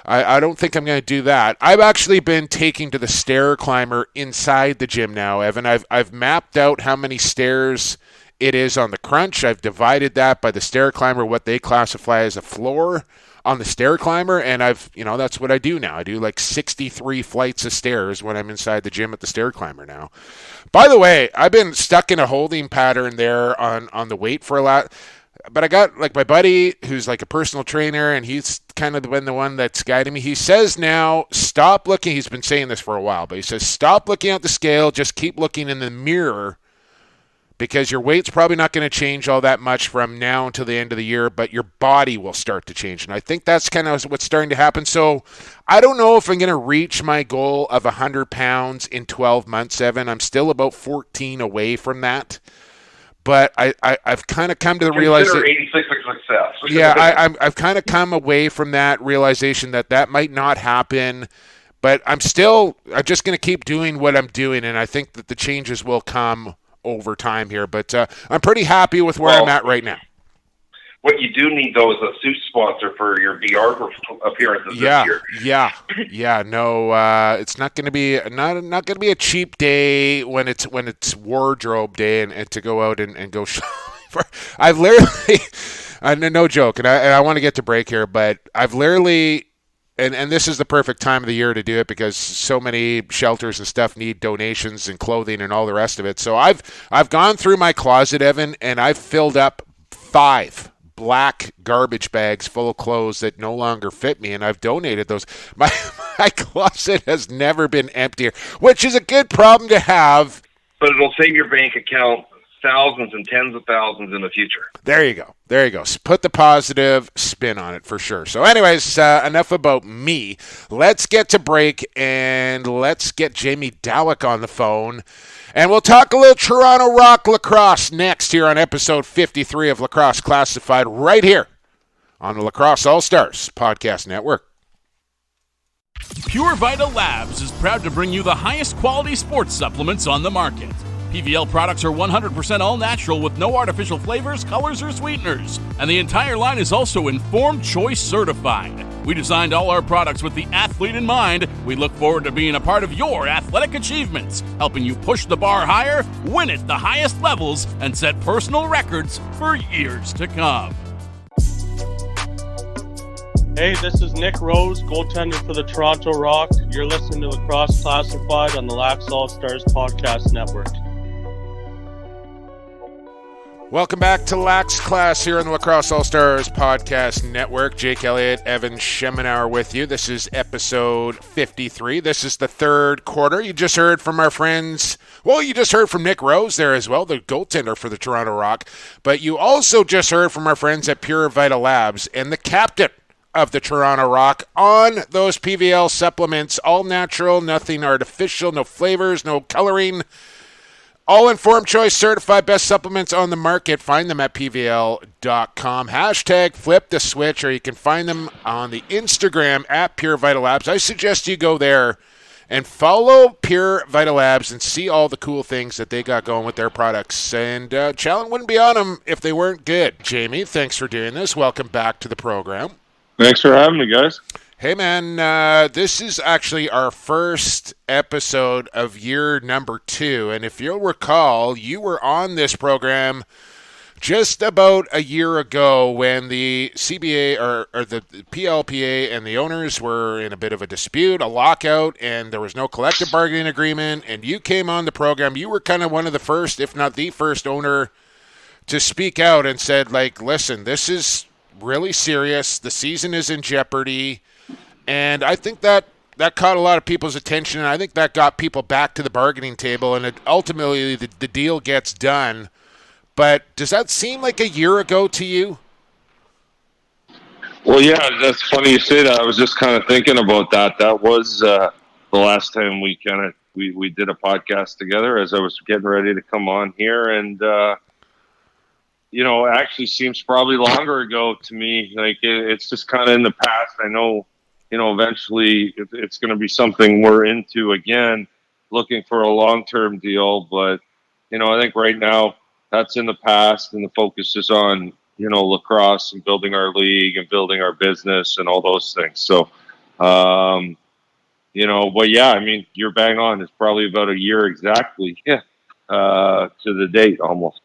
I don't think I'm going to do that. I've actually been taking to the stair climber inside the gym now, Evan. I've mapped out how many stairs it is on the crunch. I've divided that by the stair climber, what they classify as a floor on the stair climber, and that's what I do now. I do like 63 flights of stairs when I'm inside the gym at the stair climber now. By the way, I've been stuck in a holding pattern there on the weight for a lot, but I got like my buddy who's like a personal trainer, and he's kind of been the one that's guiding me. He says now, stop looking. He's been saying this for a while, but he says, stop looking at the scale. Just keep looking in the mirror because your weight's probably not going to change all that much from now until the end of the year, but your body will start to change. And I think that's kind of what's starting to happen. So I don't know if I'm going to reach my goal of 100 pounds in 12 months, Evan. I'm still about 14 away from that. But I've kind of come to the realization. 86 a success. Yeah, I've kind of come away from that realization that might not happen. But I'm just going to keep doing what I'm doing, and I think that the changes will come over time here. But I'm pretty happy with where I'm at right now. What you do need, though, is a suit sponsor for your VR appearances this year. Yeah. No, it's not going to be not going to be a cheap day when it's wardrobe day and to go out and go shopping. I've literally, no joke, and I want to get to break here, but I've literally. And this is the perfect time of the year to do it because so many shelters and stuff need donations and clothing and all the rest of it. So I've gone through my closet, Evan, and I've filled up 5 black garbage bags full of clothes that no longer fit me, and I've donated those. My closet has never been emptier, which is a good problem to have. But it'll save your bank account thousands and tens of thousands in the future. There you go. Put the positive spin on it for sure. So anyways, enough about me. Let's get to break, and let's get Jamie Dawick on the phone. And we'll talk a little Toronto Rock lacrosse next here on episode 53 of Lacrosse Classified right here on the Lacrosse All-Stars Podcast Network. Pure Vita Labs is proud to bring you the highest quality sports supplements on the market. PVL products are 100% all-natural with no artificial flavors, colors, or sweeteners. And the entire line is also Informed Choice certified. We designed all our products with the athlete in mind. We look forward to being a part of your athletic achievements, helping you push the bar higher, win at the highest levels, and set personal records for years to come. Hey, this is Nick Rose, goaltender for the Toronto Rock. You're listening to Lacrosse Classified on the Lax All-Stars Podcast Network. Welcome back to Lax Class here on the Lacrosse All-Stars Podcast Network. Jake Elliott, Evan Schemenauer with you. This is episode 53. This is the third quarter. You just heard from our friends. Well, you just heard from Nick Rose there as well, the goaltender for the Toronto Rock. But you also just heard from our friends at Pure Vita Labs and the captain of the Toronto Rock on those PVL supplements. All natural, nothing artificial, no flavors, no coloring. All Informed Choice certified best supplements on the market. Find them at pvl.com. Hashtag flip the switch, or you can find them on the Instagram at Pure Vita Labs. I suggest you go there and follow Pure Vita Labs and see all the cool things that they got going with their products. And Challen wouldn't be on them if they weren't good. Jamie, thanks for doing this. Welcome back to the program. Thanks for having me, guys. Hey, man, this is actually our first episode of year number 2. And if you'll recall, you were on this program just about a year ago when the CBA or the PLPA and the owners were in a bit of a dispute, a lockout, and there was no collective bargaining agreement. And you came on the program. You were kind of one of the first, if not the first owner to speak out and said, like, listen, this is really serious. The season is in jeopardy. And I think that caught a lot of people's attention, and I think that got people back to the bargaining table, and ultimately the deal gets done. But does that seem like a year ago to you? Well, yeah, that's funny you say that. I was just kind of thinking about that. That was the last time we did a podcast together as I was getting ready to come on here, and it actually seems probably longer ago to me. Like it's just kind of in the past. I know. Eventually it's going to be something we're into again, looking for a long-term deal. But, I think right now that's in the past and the focus is on, lacrosse and building our league and building our business and all those things. So, but yeah, I mean, you're bang on. It's probably about a year exactly to the date almost.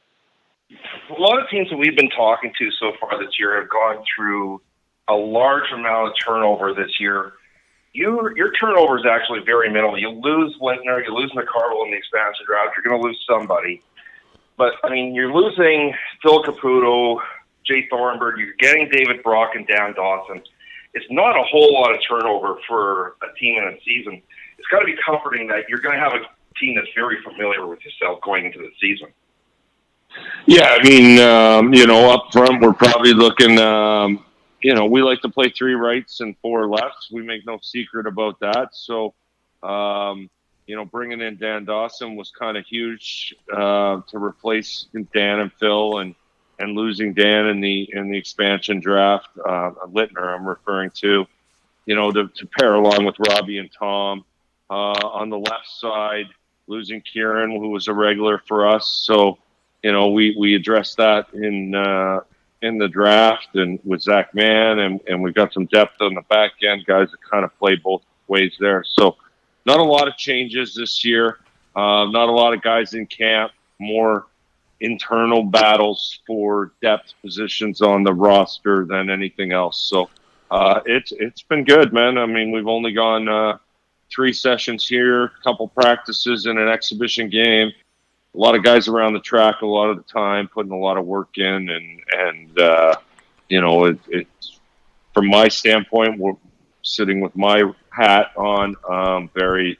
A lot of teams that we've been talking to so far this year have gone through a large amount of turnover this year. Your turnover is actually very minimal. You lose Lintner, you lose McCarville in the expansion draft, you're going to lose somebody. But, I mean, you're losing Phil Caputo, Jay Thornburg, you're getting David Brock and Dan Dawson. It's not a whole lot of turnover for a team in a season. It's got to be comforting that you're going to have a team that's very familiar with yourself going into the season. Yeah, I mean, up front, we're probably looking, we like to play 3 rights and 4 lefts. We make no secret about that. So, bringing in Dan Dawson was kind of huge to replace Dan and Phil, and losing Dan in the expansion draft, Littner I'm referring to, to pair along with Robbie and Tom. On the left side, losing Kieran, who was a regular for us. So, we addressed that in the draft and with Zach Mann, and we've got some depth on the back end, guys that kind of play both ways there. So not a lot of changes this year. Not a lot of guys in camp, more internal battles for depth positions on the roster than anything else. So it's been good, man. I mean, we've only gone 3 sessions here, a couple practices and an exhibition game. A lot of guys around the track a lot of the time, putting a lot of work in, and it's from my standpoint, we're sitting with my hat on, very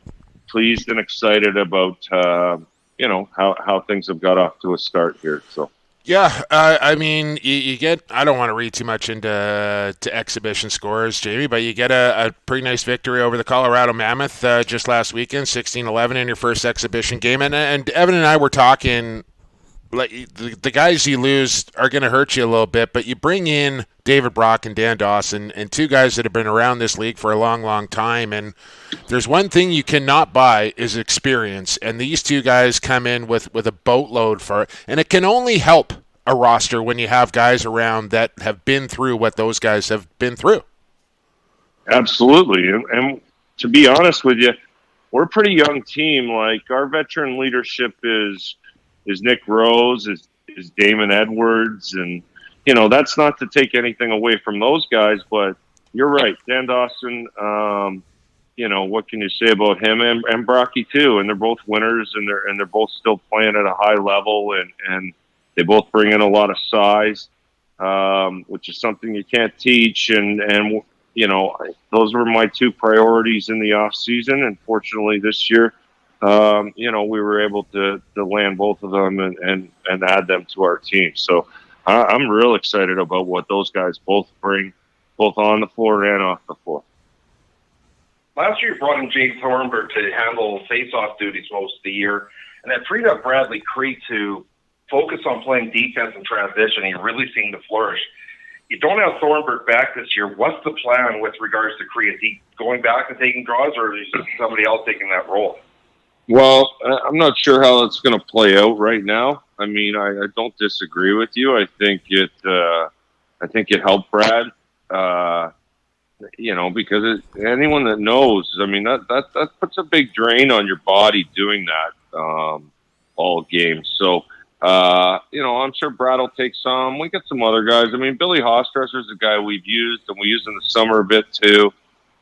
pleased and excited about how things have got off to a start here. So. Yeah, I mean, you get, I don't want to read too much into exhibition scores, Jamie, but you get a pretty nice victory over the Colorado Mammoth just last weekend, 16-11 in your first exhibition game. And Evan and I were talking, like, the guys you lose are going to hurt you a little bit, but you bring in David Brock and Dan Dawson, and 2 guys that have been around this league for a long, long time. And there's one thing you cannot buy is experience. And these 2 guys come in with a boatload for it. And it can only help a roster when you have guys around that have been through what those guys have been through. Absolutely. And to be honest with you, we're a pretty young team. Like, our veteran leadership is Nick Rose, is Damon Edwards, and that's not to take anything away from those guys, but you're right. Dan Dawson, what can you say about him, and Brocky too? And they're both winners, and they're both still playing at a high level, and they both bring in a lot of size, which is something you can't teach. And those were my 2 priorities in the off season. And fortunately this year, we were able to land both of them and add them to our team. So I'm real excited about what those guys both bring, both on the floor and off the floor. Last year, you brought in James Thornburg to handle face-off duties most of the year, and that freed up Bradley Cree to focus on playing defense and transition. He really seemed to flourish. You don't have Thornburg back this year. What's the plan with regards to Cree? Is he going back and taking draws, or is somebody else taking that role? Well, I'm not sure how that's going to play out right now. I mean, I don't disagree with you. I think it helped Brad, because anyone that knows, I mean, that puts a big drain on your body doing that all game. So, I'm sure Brad will take some. We got some other guys. I mean, Billy Hostresser is a guy we've used, and we use in the summer a bit too.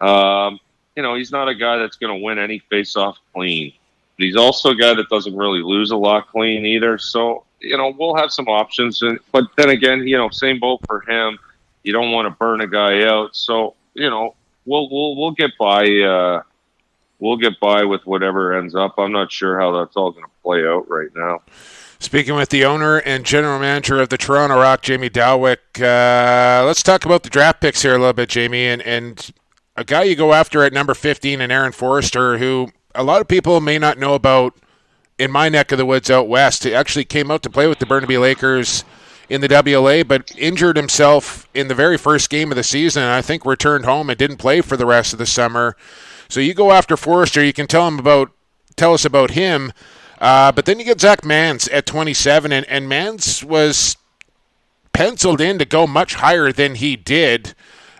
He's not a guy that's going to win any face-off clean. But he's also a guy that doesn't really lose a lot clean either. So, we'll have some options. But then again, same boat for him. You don't want to burn a guy out. So, we'll get by. We'll get by with whatever ends up. I'm not sure how that's all going to play out right now. Speaking with the owner and general manager of the Toronto Rock, Jamie Dawick, let's talk about the draft picks here a little bit, Jamie. And a guy you go after at number 15, and Aaron Forrester, who a lot of people may not know about in my neck of the woods out west. He actually came out to play with the Burnaby Lakers in the WLA, but injured himself in the very first game of the season, and I think returned home and didn't play for the rest of the summer. So you go after Forrester, you can tell us about him. But then you get Zach Mans at 27, and Mans was penciled in to go much higher than he did.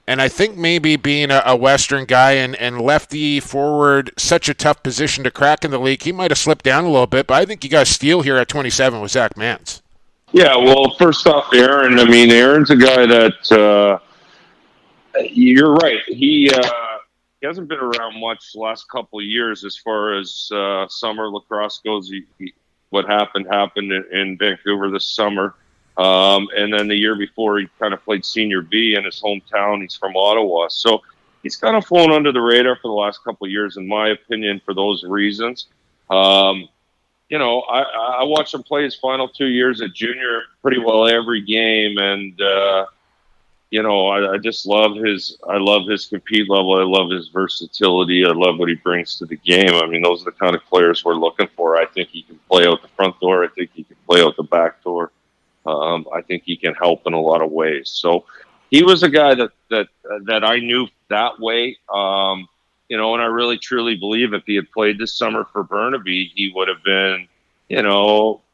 And I think maybe being a Western guy and lefty forward, such a tough position to crack in the league, he might have slipped down a little bit. But I think you got a steal here at 27 with Zach Mans. Yeah, well, first off, Aaron, I mean, Aaron's a guy that you're right. He hasn't been around much the last couple of years as far as summer lacrosse goes. What happened in Vancouver this summer. And then the year before, he kind of played Senior B in his hometown. He's from Ottawa. So he's kind of flown under the radar for the last couple of years, in my opinion, for those reasons. I watched him play his final 2 years at junior pretty well every game, and I just love his compete level. I love his versatility. I love what he brings to the game. I mean, those are the kind of players we're looking for. I think he can play out the front door. I think he can play out the back door. I think he can help in a lot of ways. So he was a guy that I knew that way. And I really truly believe if he had played this summer for Burnaby, he would have been,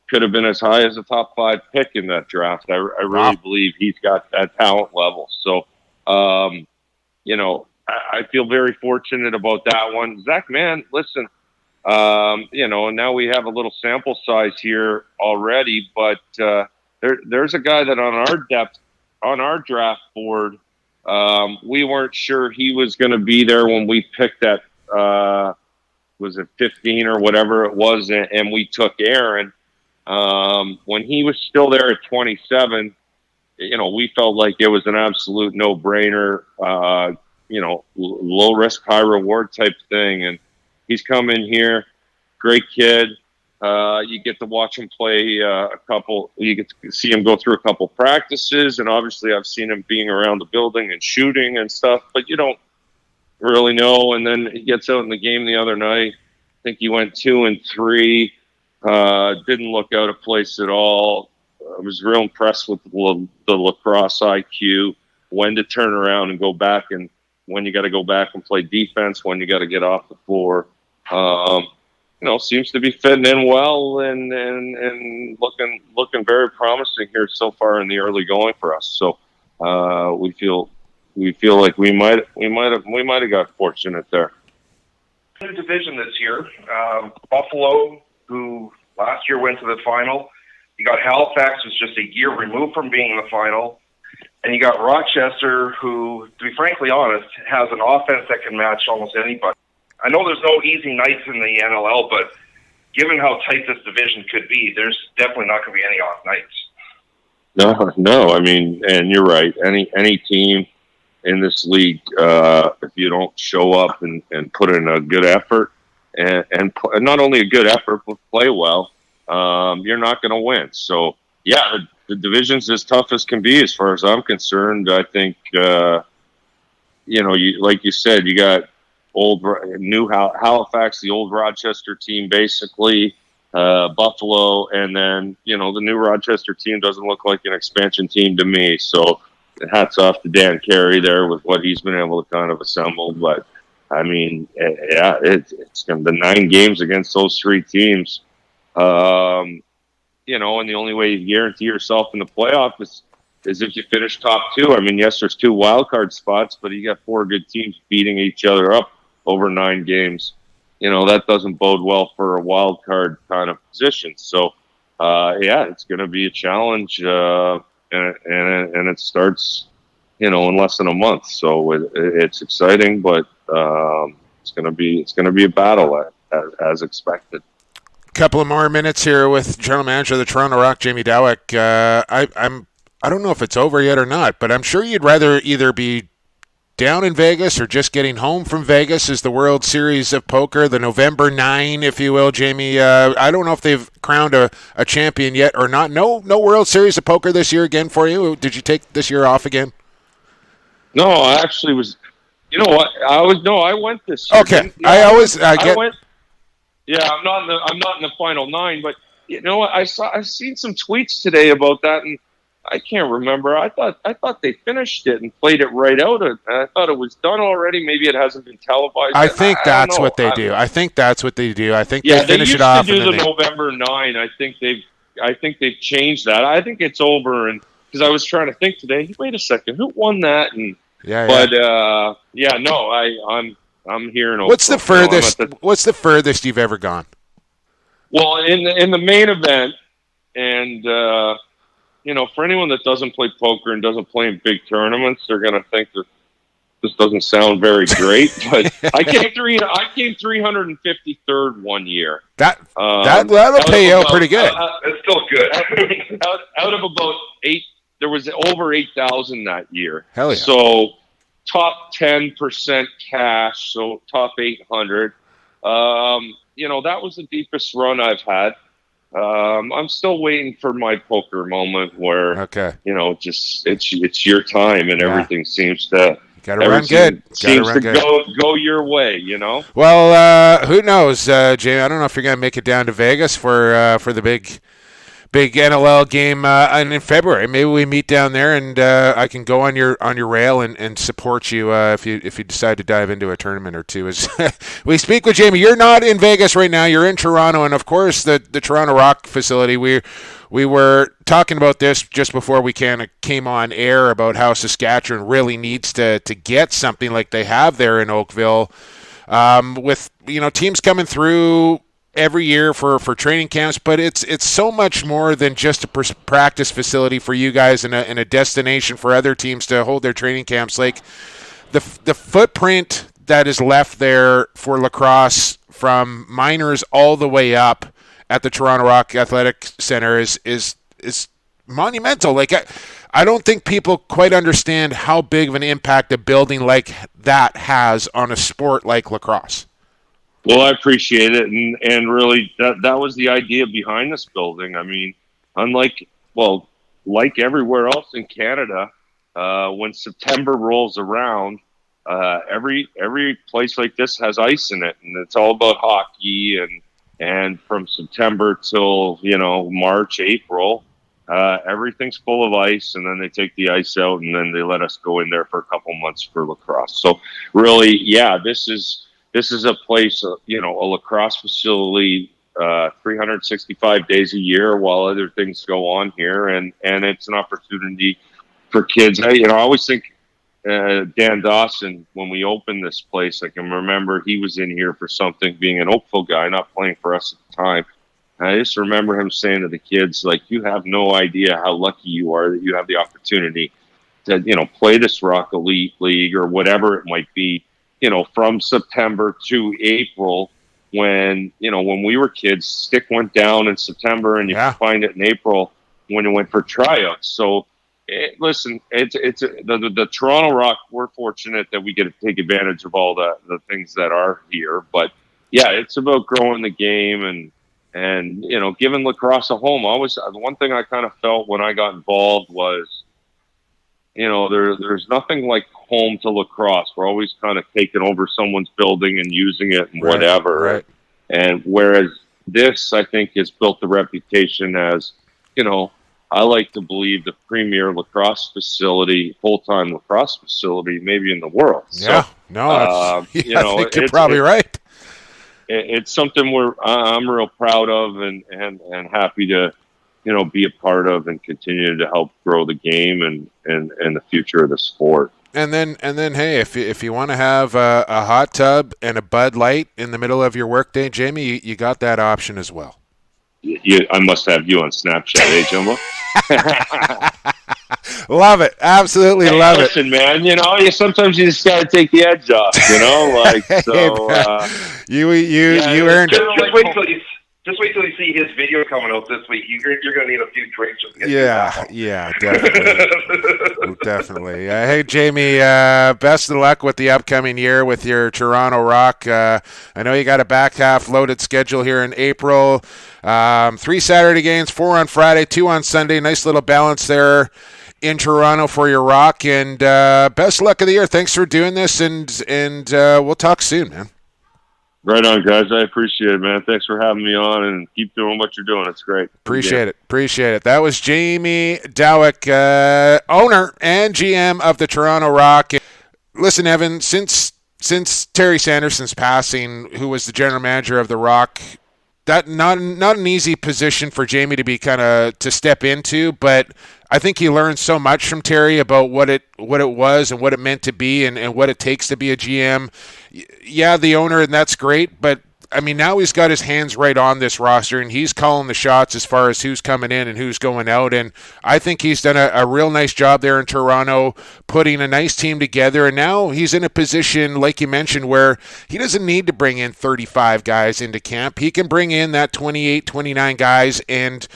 could have been as high as a top 5 pick in that draft. I really believe he's got that talent level. So, I feel very fortunate about that one. Zach, man, listen, and now we have a little sample size here already, but there's a guy that on our draft board, we weren't sure he was going to be there when we picked that, was it 15 or whatever it was, and we took Aaron. When he was still there at 27, we felt like it was an absolute no-brainer, low risk, high reward type thing. And he's come in here, great kid. You get to watch him play you get to see him go through a couple practices, and obviously I've seen him being around the building and shooting and stuff, but you don't really know. And then he gets out in the game the other night. I think he went 2 and 3. Didn't look out of place at all. I was real impressed with the lacrosse IQ, when to turn around and go back, and when you got to go back and play defense, when you got to get off the floor. Seems to be fitting in well and looking very promising here so far in the early going for us. So we feel like we might have got fortunate there. New division this year, Buffalo, who last year went to the final. You got Halifax, who's just a year removed from being in the final. And you got Rochester, who, to be frankly honest, has an offense that can match almost anybody. I know there's no easy nights in the NLL, but given how tight this division could be, there's definitely not going to be any off nights. No. I mean, and you're right. Any team in this league, if you don't show up and put in a good effort, and not only a good effort, but play well, you're not going to win. So, yeah, the division's as tough as can be as far as I'm concerned. I think, like you said, you got new Halifax, the old Rochester team, basically, Buffalo, and then, the new Rochester team doesn't look like an expansion team to me. So hats off to Dan Carey there with what he's been able to kind of assemble. But, I mean, yeah, it's going to be 9 games against those 3 teams. And the only way you guarantee yourself in the playoff is if you finish top 2. I mean, yes, there's 2 wild card spots, but you got 4 good teams beating each other up over 9 games. That doesn't bode well for a wild card kind of position. So, it's going to be a challenge, and it starts, in less than a month. So it's exciting, but it's going to be a battle as expected. Couple of more minutes here with General Manager of the Toronto Rock, Jamie Dawick. I don't know if it's over yet or not, but I'm sure you'd rather either be down in Vegas or just getting home from Vegas as the World Series of Poker, the November 9, if you will, Jamie. I don't know if they've crowned a champion yet or not. No World Series of Poker this year again for you? Did you take this year off again? No, I actually was. You know what? I went this year. Okay. I went. Yeah, I'm not in the final 9, but you know what? I've seen some tweets today about that, and I can't remember. I thought they finished it and played it right out. I thought it was done already. Maybe it hasn't been televised. I think that's what they do. I think they finish it off. They used to do the November 9. I think they've changed that. I think it's over. And because I was trying to think today, wait a second, who won that? And I'm here in Oakville. What's the furthest you've ever gone? Well, in the main event, and for anyone that doesn't play poker and doesn't play in big tournaments, they're going to think that this doesn't sound very great. But I came 353rd one year. That'll pay out pretty good. It's still good. out of about 8, there was over 8,000 that year. Hell yeah! So top 10% cash, so top 800. That was the deepest run I've had. I'm still waiting for my poker moment where, just it's your time and everything seems to run good. Seems to go your way, Well, who knows, Jamie? I don't know if you're going to make it down to Vegas for the big NLL game in February. Maybe we meet down there, and I can go on your rail and support you if you decide to dive into a tournament or two. As we speak with Jamie, you're not in Vegas right now. You're in Toronto, and of course the Toronto Rock facility. We were talking about this just before we came on air about how Saskatchewan really needs to get something like they have there in Oakville, with teams coming through every year for training camps, but it's so much more than just a practice facility for you guys and a destination for other teams to hold their training camps. Like the footprint that is left there for lacrosse from minors all the way up at the Toronto Rock Athletic Center is monumental. Like I don't think people quite understand how big of an impact a building like that has on a sport like lacrosse. Well, I appreciate it, and really that was the idea behind this building. I mean, like everywhere else in Canada, when September rolls around, every place like this has ice in it, and it's all about hockey. And from September till March, April, everything's full of ice, and then they take the ice out, and then they let us go in there for a couple months for lacrosse. So really, yeah, this is a place, a lacrosse facility, 365 days a year while other things go on here. And it's an opportunity for kids. I always think Dan Dawson, when we opened this place, I can remember he was in here for something, being an Oakville guy, not playing for us at the time. And I just remember him saying to the kids, like, you have no idea how lucky you are that you have the opportunity to, play this Rock Elite League or whatever it might be. From September to April, when we were kids, stick went down in September, and you could find it in April when it went for tryouts. So, listen, it's the Toronto Rock. We're fortunate that we get to take advantage of all the things that are here. But yeah, it's about growing the game and giving lacrosse a home. Always, the one thing I kind of felt when I got involved was, there's nothing like home to lacrosse. We're always kind of taking over someone's building and using it and whatever. Right. And whereas this, I think, has built the reputation as, I like to believe the premier lacrosse facility, full-time lacrosse facility, maybe in the world. Yeah, so, I think you're probably right. It's something I'm real proud of and happy to, be a part of and continue to help grow the game and the future of the sport. And then, hey, if you want to have a hot tub and a Bud Light in the middle of your workday, Jamie, you got that option as well. I must have you on Snapchat, eh, Jumbo? Love it, absolutely love it. Listen, man, sometimes you just got to take the edge off, you earned it. Just wait till you see his video coming out this week. You're going to need a few drinks. Yeah, definitely. Definitely. Hey, Jamie, best of luck with the upcoming year with your Toronto Rock. I know you got a back half loaded schedule here in April. 3 Saturday games, 4 on Friday, 2 on Sunday. Nice little balance there in Toronto for your Rock. And best luck of the year. Thanks for doing this, and we'll talk soon, man. Right on, guys. I appreciate it, man. Thanks for having me on, and keep doing what you're doing. It's great. Appreciate it. That was Jamie Dawick, owner and GM of the Toronto Rock. Listen, Evan, since Terry Sanderson's passing, who was the general manager of the Rock, that not an easy position for Jamie to be to step into, but I think he learned so much from Terry about what it was and what it meant to be and what it takes to be a GM. Yeah, the owner, and that's great, but I mean, now he's got his hands right on this roster, and he's calling the shots as far as who's coming in and who's going out. And I think he's done a real nice job there in Toronto, putting a nice team together. And now he's in a position, like you mentioned, where he doesn't need to bring in 35 guys into camp. He can bring in that 28, 29 guys and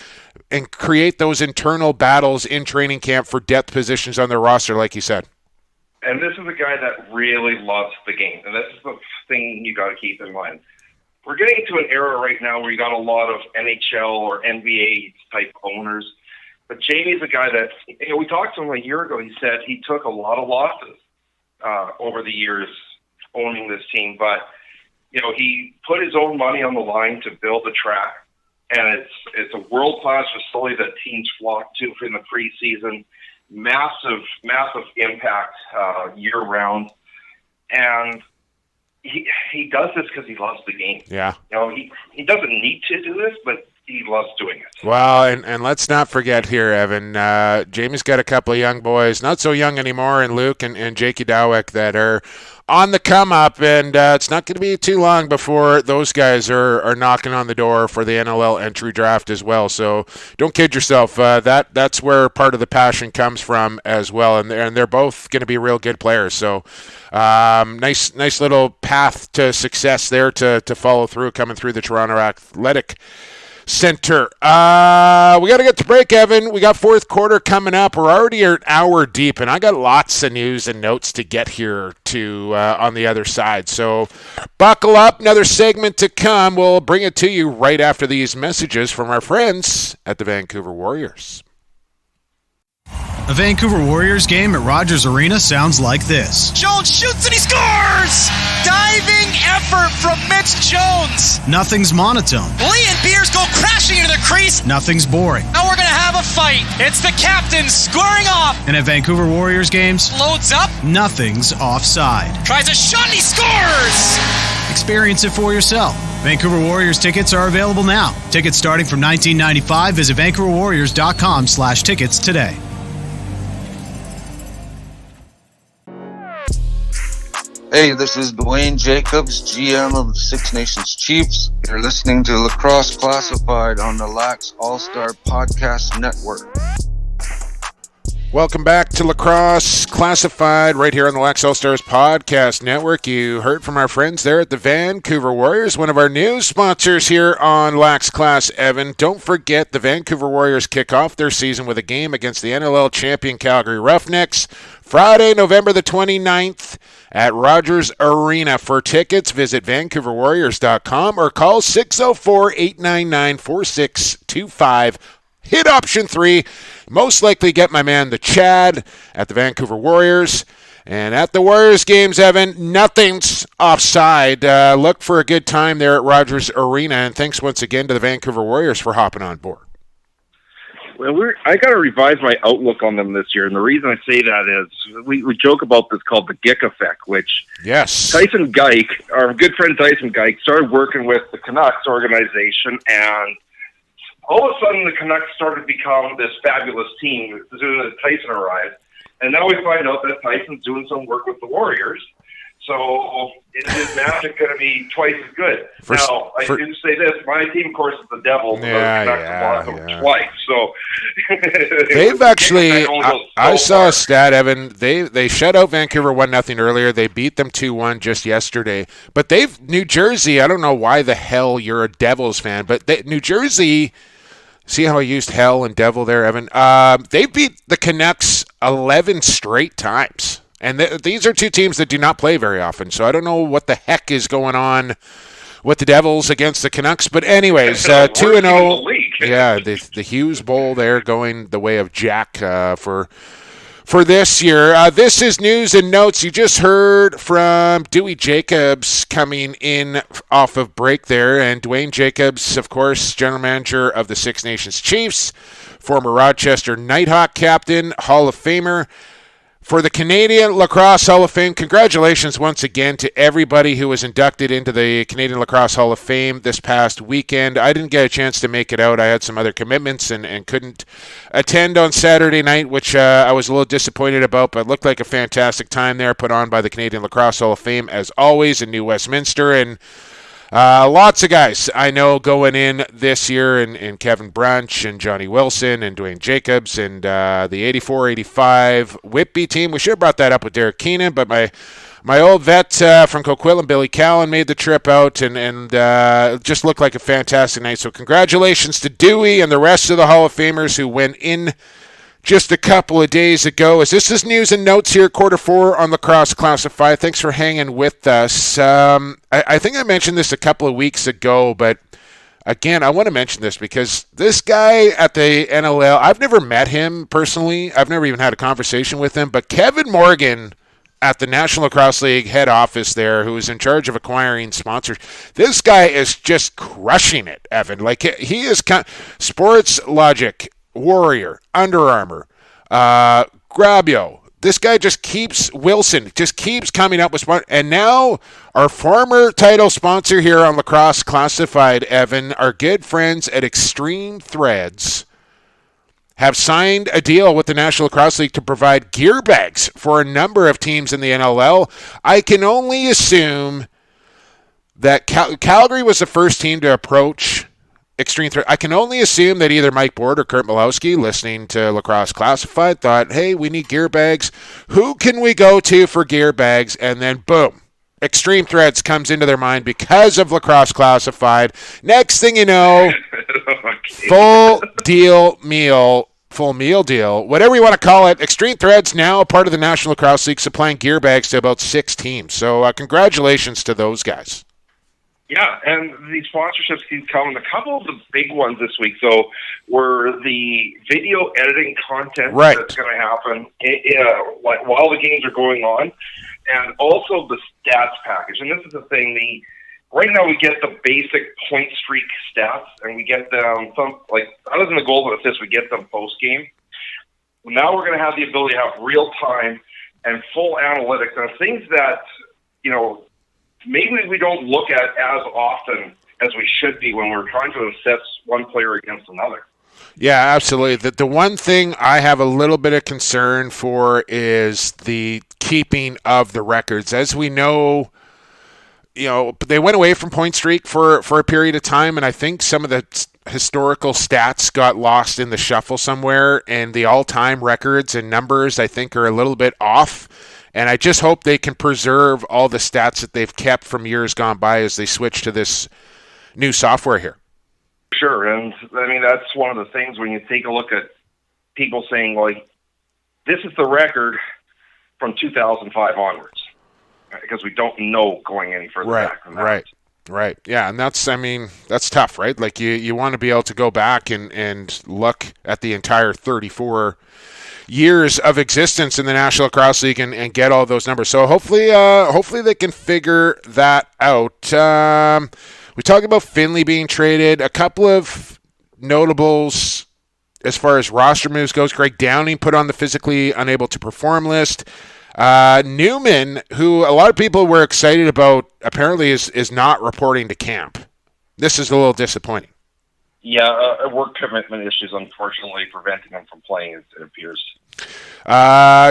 create those internal battles in training camp for depth positions on their roster, like you said. And this is a guy that really loves the game. And this is the thing you got to keep in mind. we're getting into an era right now where you got a lot of NHL or NBA type owners. But Jamie's a guy that, we talked to him a year ago. He said he took a lot of losses over the years owning this team. But, he put his own money on the line to build the track. And it's a world-class facility that teams flock to in the preseason. Massive, massive impact year-round. And he does this because he loves the game. Yeah. He doesn't need to do this, but he loves doing it. Well, and let's not forget here, Evan, Jamie's got a couple of young boys, not so young anymore, and Luke and Jakey Dawick that are on the come up, and it's not going to be too long before those guys are knocking on the door for the NLL entry draft as well. So don't kid yourself. That's where part of the passion comes from as well, and they're both going to be real good players. So nice little path to success there to follow through coming through the Toronto Athletic Center. We got to get to break, Evan. We got fourth quarter coming up. We're already an hour deep, and I got lots of news and notes to get here to on the other side. So buckle up. Another segment to come. We'll bring it to you right after these messages from our friends at the Vancouver Warriors. A Vancouver Warriors game at Rogers Arena sounds like this. Jones shoots and he scores! Diving effort from Mitch Jones. Nothing's monotone. Lee and Beers go crashing into the crease. Nothing's boring. Now we're going to have a fight. It's the captain squaring off. And at Vancouver Warriors games, loads up. Nothing's offside. Tries a shot and he scores! Experience it for yourself. Vancouver Warriors tickets are available now. Tickets starting from $19.95. Visit VancouverWarriors.com/tickets today. Hey, this is Dwayne Jacobs, GM of the Six Nations Chiefs. You're listening to Lacrosse Classified on the Lax All-Star Podcast Network. Welcome back to Lacrosse Classified right here on the Lax All-Stars Podcast Network. You heard from our friends there at the Vancouver Warriors, one of our new sponsors here on Lax Class, Evan. Don't forget the Vancouver Warriors kick off their season with a game against the NLL champion Calgary Roughnecks Friday, November the 29th at Rogers Arena. For tickets, visit VancouverWarriors.com or call 604-899-4625. Hit option 3. Most likely get my man, the Chad, at the Vancouver Warriors. And at the Warriors games, Evan, nothing's offside. Look for a good time there at Rogers Arena. And thanks once again to the Vancouver Warriors for hopping on board. Well, I got to revise my outlook on them this year, and the reason I say that is we joke about this called the Gick effect, which Tyson Geik, our good friend Tyson Geik, started working with the Canucks organization, and all of a sudden the Canucks started to become this fabulous team as soon as Tyson arrived, and now we find out that Tyson's doing some work with the Warriors. So is his magic going to be twice as good? I do say this: my team, of course, is the Devils. Twice. So they've actually. I saw a stat, Evan. They shut out Vancouver 1-0 earlier. They beat them 2-1 just yesterday. But New Jersey. I don't know why the hell you're a Devils fan, but New Jersey. See how I used hell and devil there, Evan? They beat the Canucks 11 straight times. And these are two teams that do not play very often, so I don't know what the heck is going on with the Devils against the Canucks. But anyways, 2-0. Yeah, the Hughes Bowl there going the way of Jack for this year. This is news and notes. You just heard from Dewey Jacobs coming in off of break there. And Dwayne Jacobs, of course, general manager of the Six Nations Chiefs, former Rochester Nighthawk captain, Hall of Famer. For the Canadian Lacrosse Hall of Fame, congratulations once again to everybody who was inducted into the Canadian Lacrosse Hall of Fame this past weekend. I didn't get a chance to make it out. I had some other commitments and couldn't attend on Saturday night, which I was a little disappointed about, but it looked like a fantastic time there put on by the Canadian Lacrosse Hall of Fame, as always, in New Westminster. And lots of guys I know going in this year, and Kevin Brunch and Johnny Wilson and Dwayne Jacobs and the 84-85 Whitby team. We should have brought that up with Derek Keenan, but my old vet from Coquitlam, Billy Callan, made the trip out and just looked like a fantastic night. So congratulations to Dewey and the rest of the Hall of Famers who went in just a couple of days ago. As this is news and notes here, quarter 4 on Lacrosse Classified. Thanks for hanging with us. I think I mentioned this a couple of weeks ago, but again, I want to mention this because this guy at the NLL, I've never met him personally. I've never even had a conversation with him, but Kevin Morgan at the National Lacrosse League head office there, who is in charge of acquiring sponsors, this guy is just crushing it, Evan. Like, he is Sports Logic, Warrior, Under Armour, Grabio. This guy just keeps coming up with sponsors. And now our former title sponsor here on Lacrosse Classified, Evan, our good friends at Extreme Threads, have signed a deal with the National Lacrosse League to provide gear bags for a number of teams in the NLL. I can only assume that Calgary was the first team to approach Extreme Threat. I can only assume that either Mike Board or Kurt Malowski, listening to Lacrosse Classified, thought, hey, we need gear bags. Who can we go to for gear bags? And then, boom, Extreme Threats comes into their mind because of Lacrosse Classified. Next thing you know, full meal deal, whatever you want to call it. Extreme Threads now a part of the National Lacrosse League, supplying gear bags to about 6 teams. So congratulations to those guys. Yeah, and these sponsorships keep coming. A couple of the big ones this week, though, were the video editing content that's going to happen like while the games are going on, and also the stats package. And this is the thing, right now we get the basic point streak stats, and we get them, other than the goals and assists, we get them post-game. Now we're going to have the ability to have real-time and full analytics on things that, maybe we don't look at as often as we should be when we're trying to assess one player against another. Yeah, absolutely. The one thing I have a little bit of concern for is the keeping of the records. As we know, they went away from point streak for a period of time, and I think some of the historical stats got lost in the shuffle somewhere, and the all-time records and numbers, I think, are a little bit off. And I just hope they can preserve all the stats that they've kept from years gone by as they switch to this new software here. Sure, and I mean, that's one of the things when you take a look at people saying, this is the record from 2005 onwards, because we don't know going any further back than that. Right. Yeah, and that's tough, right? Like, you want to be able to go back and look at the entire 34 years of existence in the National Lacrosse League and get all those numbers. So hopefully they can figure that out. We talked about Finley being traded. A couple of notables as far as roster moves goes. Greg Downing put on the physically unable to perform list. Newman, who a lot of people were excited about, apparently is not reporting to camp. This is a little disappointing. Yeah, work commitment issues, unfortunately, preventing him from playing, it appears.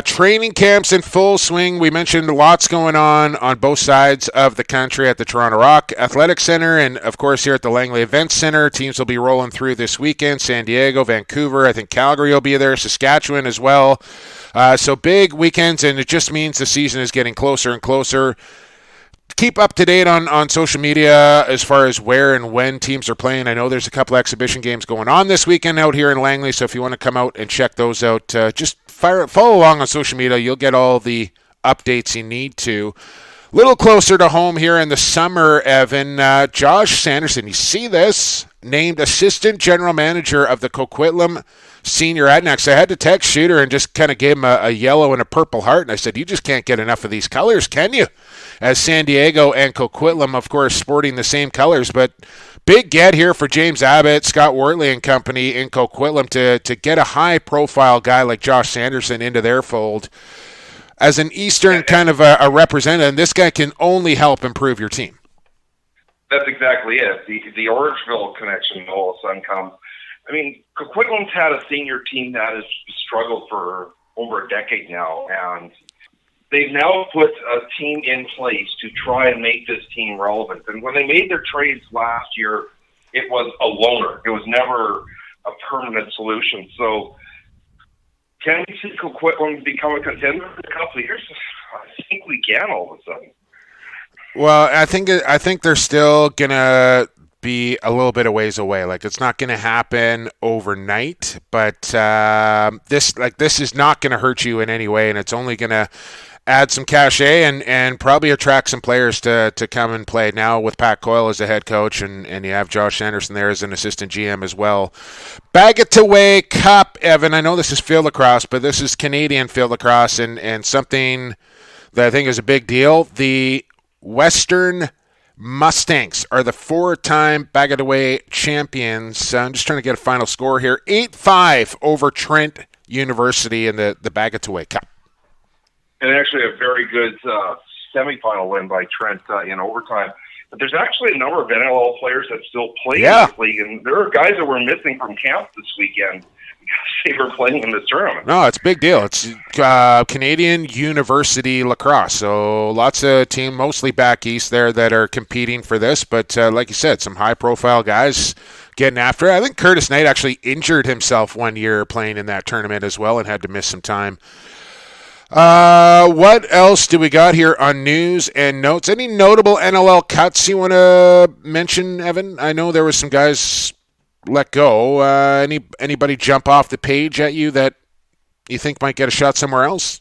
Training camps in full swing. We mentioned lots going on both sides of the country at the Toronto Rock Athletic Center and, of course, here at the Langley Events Center. Teams will be rolling through this weekend. San Diego, Vancouver, I think Calgary will be there, Saskatchewan as well. So big weekends, and it just means the season is getting closer and closer. Keep up to date on social media as far as where and when teams are playing. I know there's a couple exhibition games going on this weekend out here in Langley, so if you want to come out and check those out, just follow along on social media. You'll get all the updates you need to. A little closer to home here in the summer, Evan, Josh Sanderson, you see this, named Assistant General Manager of the Coquitlam Senior Adnex. I had to text Shooter and just kind of gave him a yellow and a purple heart, and I said, you just can't get enough of these colors, can you? As San Diego and Coquitlam, of course, sporting the same colors, but big get here for James Abbott, Scott Wortley and company in Coquitlam to get a high-profile guy like Josh Sanderson into their fold as an Eastern kind of a representative, and this guy can only help improve your team. That's exactly it. The Orangeville connection all of a sudden comes. I mean, Coquitlam's had a senior team that has struggled for over a decade now, and they've now put a team in place to try and make this team relevant. And when they made their trades last year, it was a loaner. It was never a permanent solution. So can we see Coquitlam become a contender in a couple of years? I think we can all of a sudden. Well, I think they're still going to be a little bit of ways away. Like, it's not going to happen overnight, but this is not going to hurt you in any way, and it's only going to add some cachet and probably attract some players to come and play. Now with Pat Coyle as the head coach, and you have Josh Anderson there as an assistant GM as well. Bagataway Cup, Evan. I know this is field lacrosse, but this is Canadian field lacrosse, and something that I think is a big deal. The Western Mustangs are the 4-time Bagataway champions. I'm just trying to get a final score here. 8-5 over Trent University in the Bagataway Cup. And actually a very good semifinal win by Trent in overtime. But there's actually a number of NLL players that still play in this league, and there are guys that were missing from camp this weekend because they were playing in this tournament. No, it's a big deal. It's Canadian University Lacrosse, so lots of team, mostly back east there, that are competing for this. But like you said, some high-profile guys getting after it. I think Curtis Knight actually injured himself one year playing in that tournament as well and had to miss some time. What else do we got here on news and notes? Any notable NLL cuts you want to mention, Evan? I know there was some guys let go. Anybody jump off the page at you that you think might get a shot somewhere else?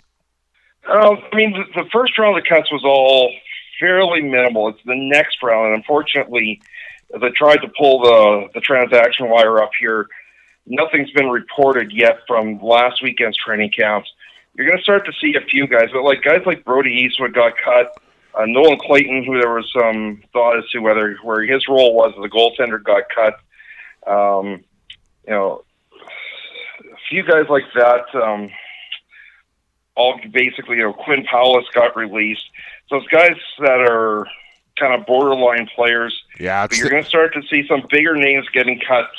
I mean, the first round of cuts was all fairly minimal. It's the next round, and unfortunately, as I tried to pull the transaction wire up here, nothing's been reported yet from last weekend's training camps. You're going to start to see a few guys, but guys like Brody Eastwood got cut. Nolan Clayton, who there was some thought as to where his role was as a goaltender, got cut. A few guys like that. All basically, Quinn Powless got released. So it's guys that are kind of borderline players. Yeah, but you're going to start to see some bigger names getting cut,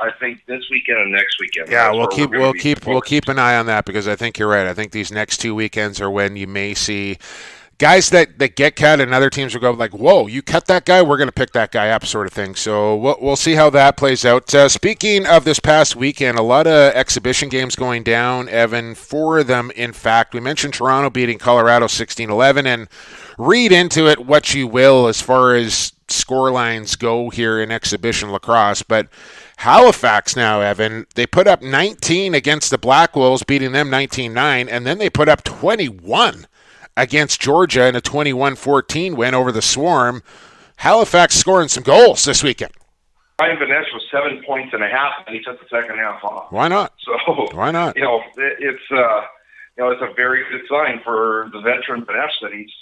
I think, this weekend and next weekend. Yeah, we'll keep an eye on that, because I think you're right. I think these next 2 weekends are when you may see guys that get cut, and other teams will go like, "Whoa, you cut that guy? We're going to pick that guy up," sort of thing. So we'll see how that plays out. Speaking of this past weekend, a lot of exhibition games going down, Evan. 4 of them, in fact. We mentioned Toronto beating Colorado 16-11, and read into it what you will as far as score lines go here in exhibition lacrosse. But Halifax now, Evan, they put up 19 against the Black Wolves, beating them 19-9, and then they put up 21 against Georgia in a 21-14 win over the Swarm. Halifax scoring some goals this weekend. Ryan Vaness was 7.5 points, and he took the second half off. Why not? So why not? It's a very good sign for the veteran Vaness that he's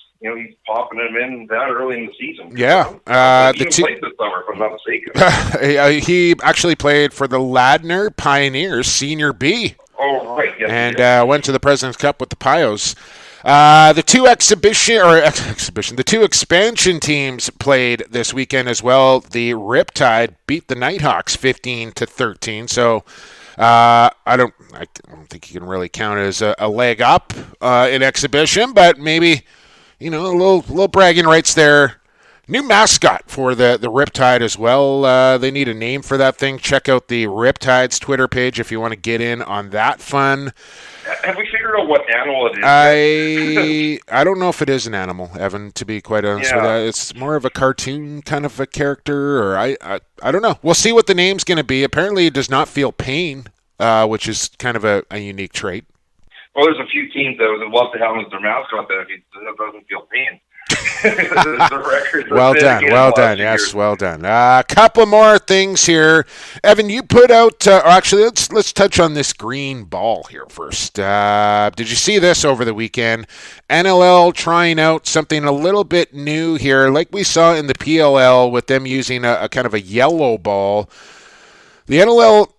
popping him in that early in the season. Yeah. He played this summer, if I'm not mistaken. He actually played for the Ladner Pioneers Senior B. Oh, right. Yes, and went to the President's Cup with the Pios. The two expansion teams played this weekend as well. The Riptide beat the Nighthawks 15-13. So I don't think you can really count it as a leg up in exhibition, but maybe a little bragging rights there. New mascot for the Riptide as well. They need a name for that thing. Check out the Riptide's Twitter page if you want to get in on that fun. Have we figured out what animal it is? I don't know if it is an animal, Evan, to be quite honest with you. It's more of a cartoon kind of a character, or I don't know. We'll see what the name's going to be. Apparently it does not feel pain, which is kind of a unique trait. Well, there's a few teams that would love to have him as their mascot that if he doesn't feel pain. Well done. Yes, well done. A couple more things here, Evan. You put out, or actually, let's touch on this green ball here first. Did you see this over the weekend? NLL trying out something a little bit new here, like we saw in the PLL with them using a kind of a yellow ball. The NLL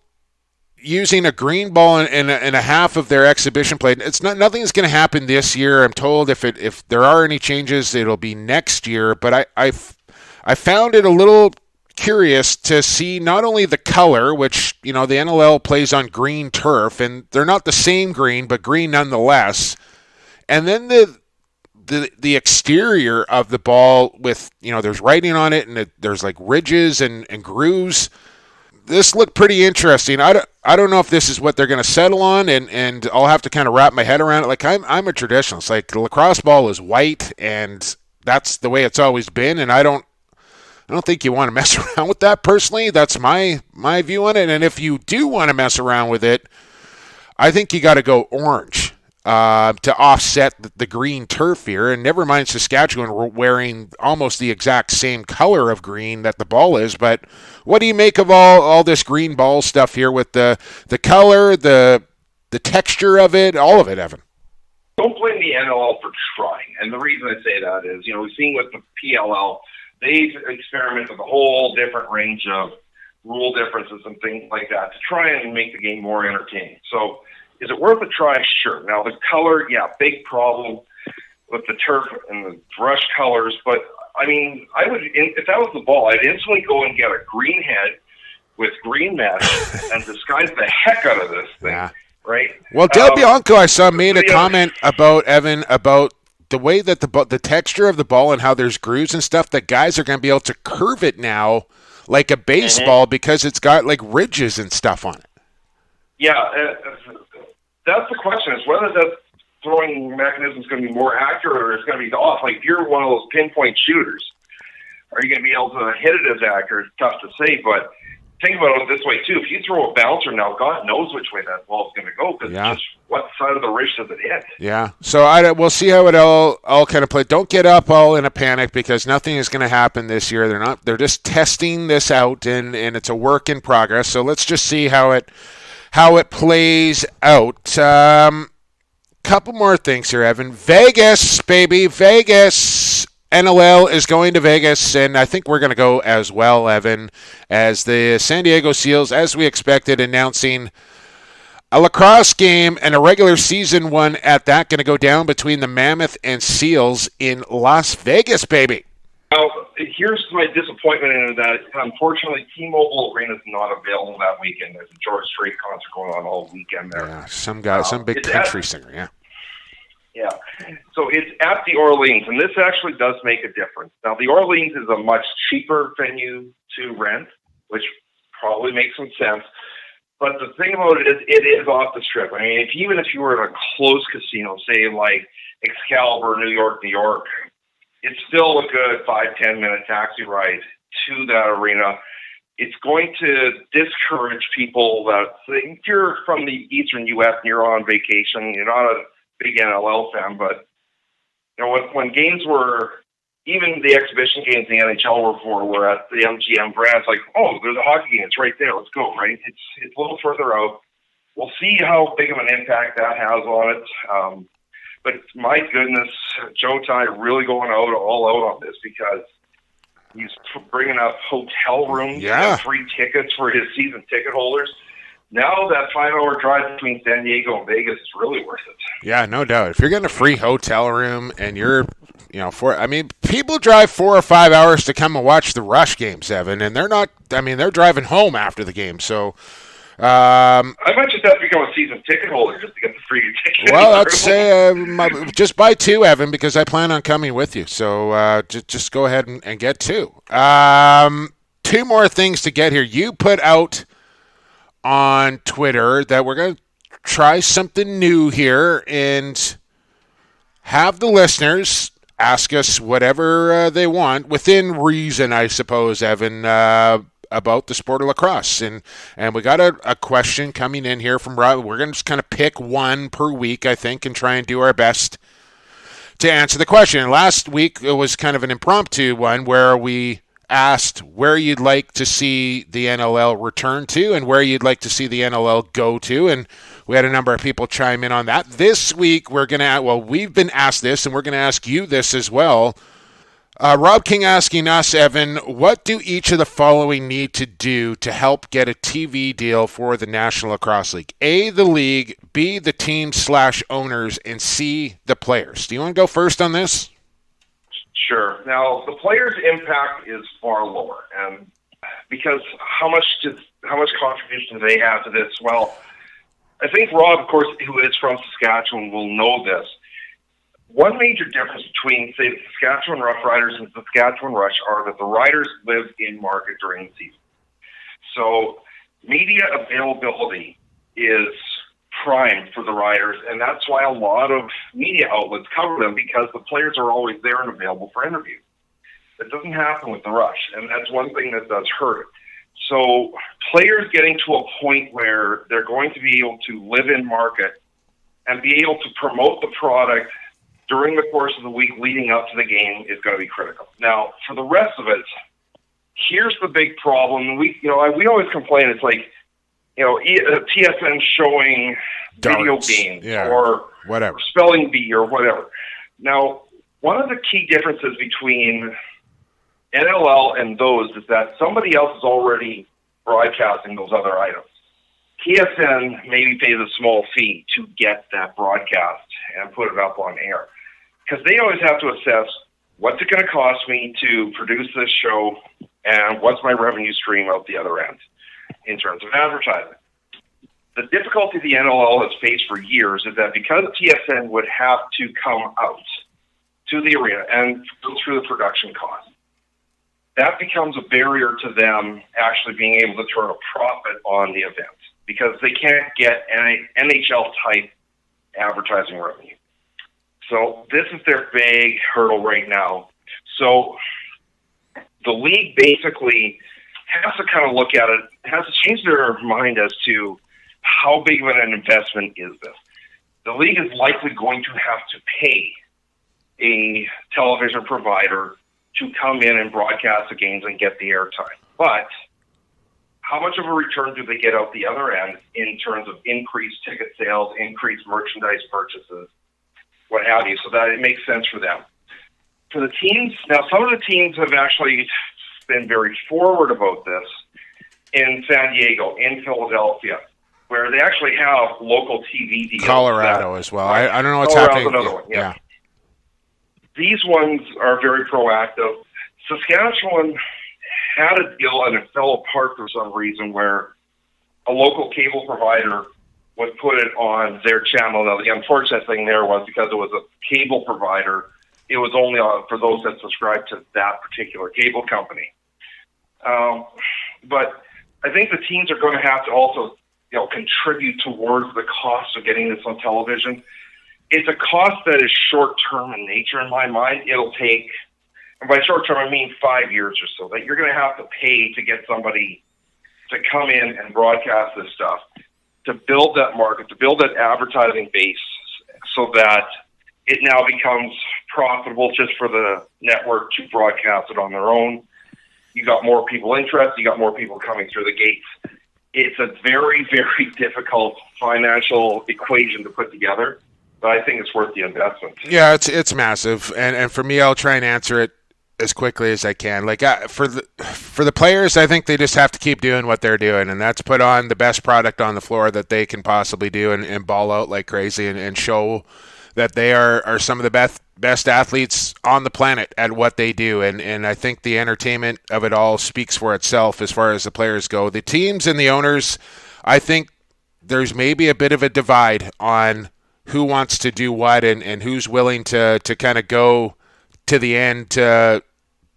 using a green ball in a half of their exhibition play. Nothing's going to happen this year. I'm told if there are any changes, it'll be next year. But I found it a little curious to see not only the color, which the NLL plays on green turf, and they're not the same green, but green nonetheless. And then the exterior of the ball with there's writing on it, and there's like ridges and grooves. This looked pretty interesting. I don't know if this is what they're going to settle on, and I'll have to kind of wrap my head around it. Like, I'm a traditionalist. Like, the lacrosse ball is white, and that's the way it's always been, and I don't I don't think you want to mess around with that personally. That's my view on it. And if you do want to mess around with it, I think you got to go orange to offset the green turf here. And never mind Saskatchewan wearing almost the exact same color of green that the ball is. But what do you make of all this green ball stuff here with the color, the texture of it, all of it, Evan? Don't blame the NLL for trying. And the reason I say that is, we've seen with the PLL, they've experimented with a whole different range of rule differences and things like that to try and make the game more entertaining. So is it worth a try? Sure. Now, the color, big problem with the turf and the brush colors. But, I mean, I would, if that was the ball, I'd instantly go and get a green head with green mesh and disguise the heck out of this thing. Yeah. Right. Well, Del Bianco, I saw, made a comment about, Evan, about the way that the texture of the ball and how there's grooves and stuff, that guys are going to be able to curve it now like a baseball because it's got like ridges and stuff on it. Yeah, that's the question, is whether that throwing mechanism is going to be more accurate or it's going to be off. Like, if you're one of those pinpoint shooters, are you going to be able to hit it as accurate? It's tough to say, but think about it this way, too. If you throw a bouncer now, God knows which way that ball is going to go, because just what side of the ridge does it hit? Yeah. So we'll see how it all kind of play. Don't get up all in a panic, because nothing is going to happen this year. They're just testing this out, and it's a work in progress. So let's just see how it plays out. Couple more things here, Evan. Vegas, baby. Vegas. NLL is going to Vegas, and I think we're going to go as well, Evan, as the San Diego Seals, as we expected, announcing a lacrosse game and a regular season one at that, going to go down between the Mammoth and Seals in Las Vegas, baby. Now, here's my disappointment in that. Unfortunately, T-Mobile Arena is not available that weekend. There's a George Strait concert going on all weekend there. Yeah, some guy, some big country singer, yeah. Yeah, so it's at the Orleans, and this actually does make a difference. Now, the Orleans is a much cheaper venue to rent, which probably makes some sense. But the thing about it is off the strip. I mean, even if you were at a closed casino, say like Excalibur, New York, it's still a good 5-10 minute taxi ride to that arena. It's going to discourage people that think you're from the Eastern U.S. and you're on vacation. You're not a big NLL fan, but when games were, even the exhibition games the NHL were at the MGM Grand, it's like, oh, there's a hockey game, it's right there, let's go, right? It's a little further out. We'll see how big of an impact that has on it. But my goodness, Joe Ty really going all out on this, because he's bringing up hotel rooms and free tickets for his season ticket holders. Now that 5-hour drive between San Diego and Vegas is really worth it. Yeah, no doubt. If you're getting a free hotel room and you're, people drive 4 or 5 hours to come and watch the Rush games, Evan, and they're driving home after the game. So, I might just have to become a season ticket holder just to get the free ticket. Well, I'd say just buy 2, Evan, because I plan on coming with you. So just go ahead and get 2. 2 more things to get here. You put out on Twitter that we're going to try something new here and have the listeners ask us whatever they want, within reason, I suppose, Evan, about the sport of lacrosse. And we got a question coming in here from Rob. We're going to just kind of pick one per week, I think, and try and do our best to answer the question. And last week, it was kind of an impromptu one where we asked where you'd like to see the NLL return to and where you'd like to see the NLL go to, and we had a number of people chime in on that. This week, we've been asked this, and we're going to ask you this as well. Rob King asking us, Evan, what do each of the following need to do to help get a TV deal for the National Lacrosse League? A, the league, B, the team/owners, and C, the players. Do you want to go first on this? Sure. Now, the players' impact is far lower, and because how much contribution do they have to this? Well, I think Rob, of course, who is from Saskatchewan, will know this. One major difference between, say, the Saskatchewan Roughriders and the Saskatchewan Rush are that the Riders live in market during the season. So media availability is prime for the Riders, and that's why a lot of media outlets cover them, because the players are always there and available for interviews. That doesn't happen with the Rush, and that's one thing that does hurt it. So players getting to a point where they're going to be able to live in market and be able to promote the product during the course of the week leading up to the game is going to be critical. Now, for the rest of it, here's the big problem. We always complain. It's like, TSN showing Darts, video games yeah, or whatever, spelling bee or whatever. Now, one of the key differences between NLL and those is that somebody else is already broadcasting those other items. TSN maybe pays a small fee to get that broadcast and put it up on air, because they always have to assess what's it going to cost me to produce this show and what's my revenue stream out the other end in terms of advertising. The difficulty the NLL has faced for years is that because TSN would have to come out to the arena and go through the production costs, that becomes a barrier to them actually being able to turn a profit on the event, because they can't get NHL-type advertising revenue. So this is their big hurdle right now. So the league basically has to kind of look at it, has to change their mind as to how big of an investment is this. The league is likely going to have to pay a television provider to come in and broadcast the games and get the airtime. But how much of a return do they get out the other end in terms of increased ticket sales, increased merchandise purchases, what have you, so that it makes sense for them? For the teams, now some of the teams have actually been very forward about this in San Diego, in Philadelphia, where they actually have local TV deals. Colorado as well. I don't know what's happening. Another one, yeah. These ones are very proactive. Saskatchewan had a deal, and it fell apart for some reason, where a local cable provider would put it on their channel. Now, the unfortunate thing there was, because it was a cable provider, it was only for those that subscribed to that particular cable company. But I think the teams are going to have to also, contribute towards the cost of getting this on television. It's a cost that is short-term in nature in my mind. It'll take, and by short-term I mean 5 years or so, that you're going to have to pay to get somebody to come in and broadcast this stuff, to build that market, to build that advertising base, so that it now becomes profitable just for the network to broadcast it on their own. You got more people interested, you got more people coming through the gates. It's a very, very difficult financial equation to put together, but I think it's worth the investment. Yeah, it's massive, and for me, I'll try and answer it as quickly as I can. Like for the players, I think they just have to keep doing what they're doing, and that's put on the best product on the floor that they can possibly do, and ball out like crazy, and show that they are some of the best athletes on the planet at what they do. And I think the entertainment of it all speaks for itself as far as the players go. The teams and the owners, I think there's maybe a bit of a divide on who wants to do what, and who's willing to kind of go to the end to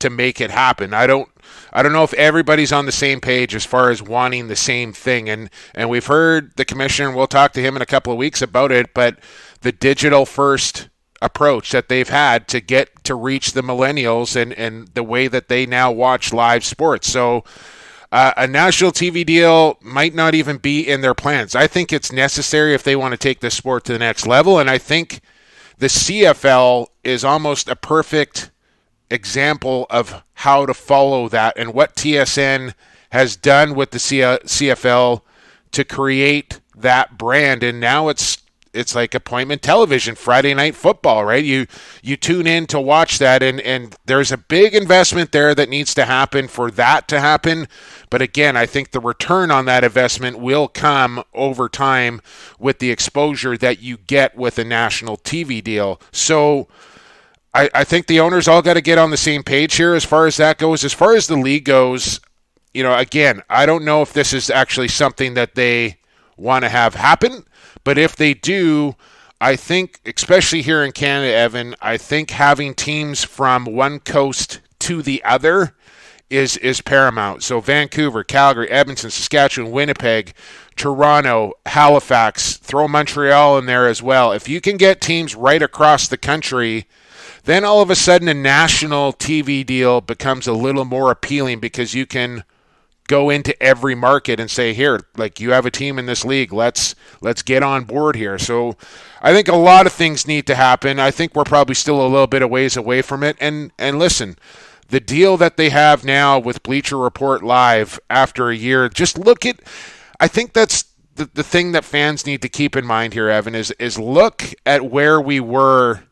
make it happen. I don't know if everybody's on the same page as far as wanting the same thing. And we've heard the commissioner, and we'll talk to him in a couple of weeks about it, but the digital first approach that they've had to get to reach the millennials and the way that they now watch live sports. So a national TV deal might not even be in their plans. I think it's necessary if they want to take this sport to the next level, and I think the CFL is almost a perfect example of how to follow that, and what TSN has done with the CFL to create that brand. And now it's like appointment television, Friday Night Football, right? You tune in to watch that, and there's a big investment there that needs to happen for that to happen. But again, I think the return on that investment will come over time with the exposure that you get with a national TV deal. So I think the owners all got to get on the same page here as far as that goes. As far as the league goes, again, I don't know if this is actually something that they want to have happen. But if they do, I think, especially here in Canada, Evan, I think having teams from one coast to the other is paramount. So Vancouver, Calgary, Edmonton, Saskatchewan, Winnipeg, Toronto, Halifax, throw Montreal in there as well. If you can get teams right across the country then all of a sudden a national TV deal becomes a little more appealing because you can go into every market and say, here, like, you have a team in this league. Let's get on board here. So I think a lot of things need to happen. I think we're probably still a little bit of ways away from it. And listen, the deal that they have now with Bleacher Report Live after a year, just look at, I think that's the thing that fans need to keep in mind here, Evan, is look at where we were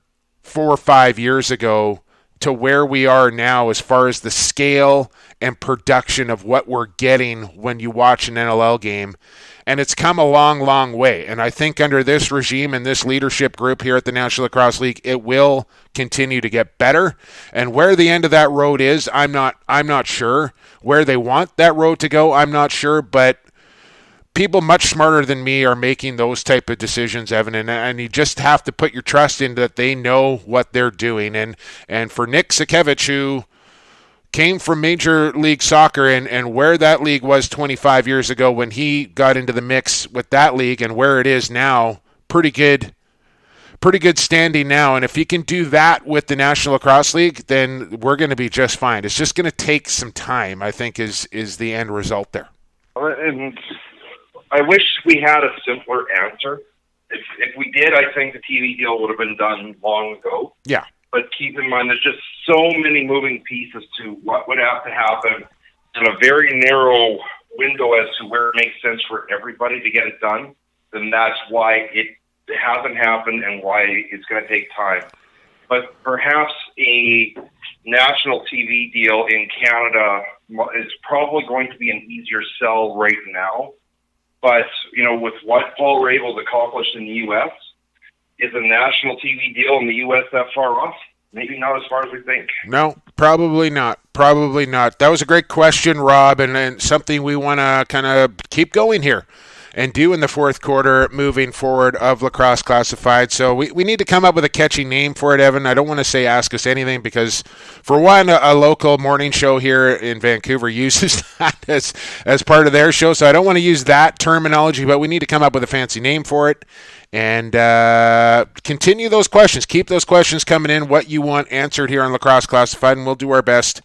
4 or 5 years ago to where we are now as far as the scale and production of what we're getting when you watch an NLL game. And it's come a long, long way. And I think under this regime and this leadership group here at the National Lacrosse League, it will continue to get better. And where the end of that road is, I'm not sure. Where they want that road to go, I'm not sure. But people much smarter than me are making those type of decisions, Evan, and you just have to put your trust in that they know what they're doing. And for Nick Sakiewicz, who came from Major League Soccer and where that league was 25 years ago when he got into the mix with that league and where it is now, pretty good standing now. And if he can do that with the National Lacrosse League, then we're going to be just fine. It's just going to take some time, I think, is the end result there. And I wish we had a simpler answer. If we did, I think the TV deal would have been done long ago. Yeah. But keep in mind, there's just so many moving pieces to what would have to happen in a very narrow window as to where it makes sense for everybody to get it done. Then that's why it hasn't happened and why it's going to take time. But perhaps a national TV deal in Canada is probably going to be an easier sell right now. But, with what Paul Rabel's accomplished in the U.S., is a national TV deal in the U.S. that far off? Maybe not as far as we think. No, probably not. Probably not. That was a great question, Rob, and something we want to kind of keep going here and do in the fourth quarter moving forward of Lacrosse Classified. So we need to come up with a catchy name for it, Evan. I don't want to say Ask Us Anything because, for one, a local morning show here in Vancouver uses that as part of their show. So I don't want to use that terminology, but we need to come up with a fancy name for it. And continue those questions. Keep those questions coming in, what you want answered here on Lacrosse Classified, and we'll do our best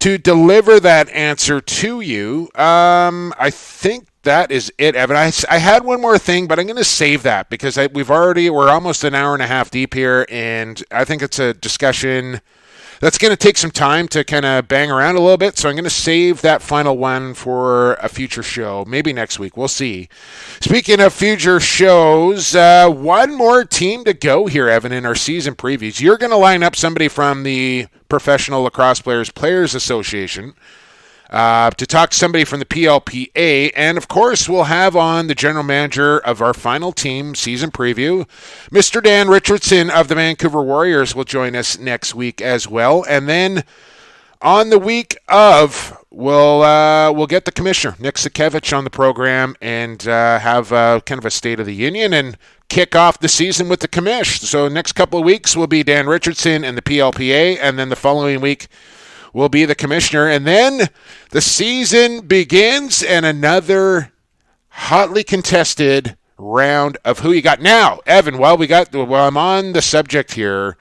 to deliver that answer to you. I think that is it, Evan. I had one more thing, but I'm going to save that because we're almost an hour and a half deep here, and I think it's a discussion that's going to take some time to kind of bang around a little bit, so I'm going to save that final one for a future show, maybe next week. We'll see. Speaking of future shows, one more team to go here, Evan, in our season previews. You're going to line up somebody from the Professional Lacrosse Players Association to talk to somebody from the PLPA, and of course we'll have on the general manager of our final team season preview, Mr. Dan Richardson of the Vancouver Warriors will join us next week as well. And then on the week of, we'll get the commissioner, Nick Sakiewicz, on the program and have kind of a State of the Union and kick off the season with the commish. So next couple of weeks will be Dan Richardson and the PLPA, and then the following week will be the commissioner. And then the season begins and another hotly contested round of Who You Got. Now, Evan, while I'm on the subject here,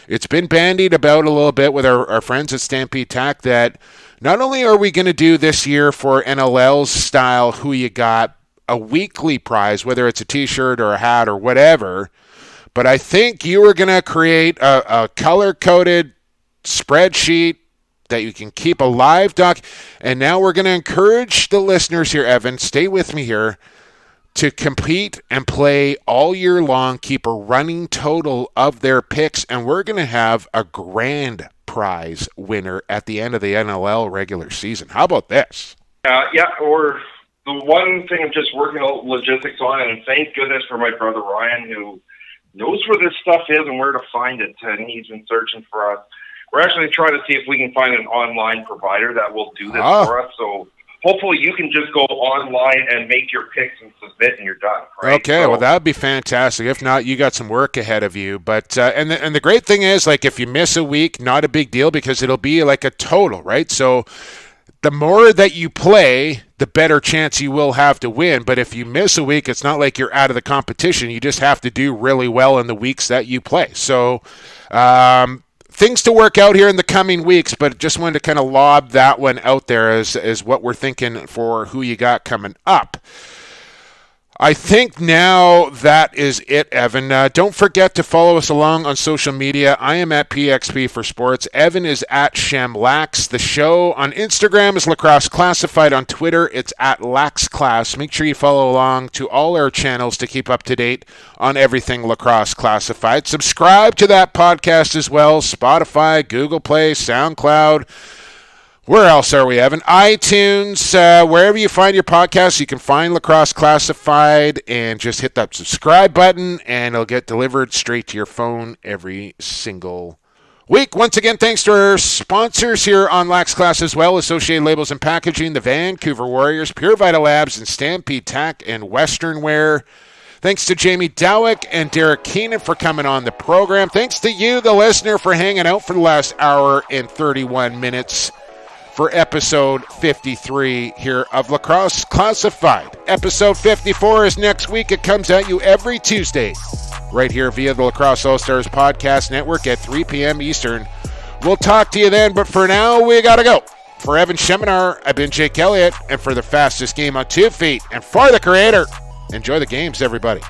it's been bandied about a little bit with our friends at Stampede Tack that not only are we going to do this year for NLL's style Who You Got a weekly prize, whether it's a t-shirt or a hat or whatever, but I think you are going to create a color-coded spreadsheet that you can keep a live doc. And now we're going to encourage the listeners here, Evan, stay with me here, to compete and play all year long, keep a running total of their picks, and we're going to have a grand prize winner at the end of the NLL regular season. How about this? Or the one thing I'm just working out logistics on, and thank goodness for my brother Ryan, who knows where this stuff is and where to find it, and he's been searching for us. We're actually trying to see if we can find an online provider that will do this for us. So hopefully you can just go online and make your picks and submit, and you're done. Right? Okay, well, that would be fantastic. If not, you got some work ahead of you. But and the great thing is, like, if you miss a week, not a big deal because it'll be like a total, right? So the more that you play, the better chance you will have to win. But if you miss a week, it's not like you're out of the competition. You just have to do really well in the weeks that you play. So things to work out here in the coming weeks, but just wanted to kind of lob that one out there as what we're thinking for who you got coming up. I think now that is it, Evan. Don't forget to follow us along on social media. I am at PXP for Sports. Evan is at Shamlax. The show on Instagram is Lacrosse Classified. On Twitter, it's at LaxClass. Make sure you follow along to all our channels to keep up to date on everything Lacrosse Classified. Subscribe to that podcast as well. Spotify, Google Play, SoundCloud. Where else are we, Evan? iTunes, wherever you find your podcasts, you can find Lacrosse Classified and just hit that subscribe button and it'll get delivered straight to your phone every single week. Once again, thanks to our sponsors here on Lax Class as well, Associated Labels and Packaging, the Vancouver Warriors, Pure Vita Labs, and Stampede Tack and Western Wear. Thanks to Jamie Dawick and Derek Keenan for coming on the program. Thanks to you, the listener, for hanging out for the last hour and 31 minutes. For episode 53 here of Lacrosse Classified. Episode 54 is next week. It comes at you every Tuesday right here via the Lacrosse All-Stars Podcast Network at 3 p.m. Eastern. We'll talk to you then, but for now, we got to go. For Evan Sheminar, I've been Jake Elliott, and for the fastest game on 2 feet, and for the creator, enjoy the games, everybody.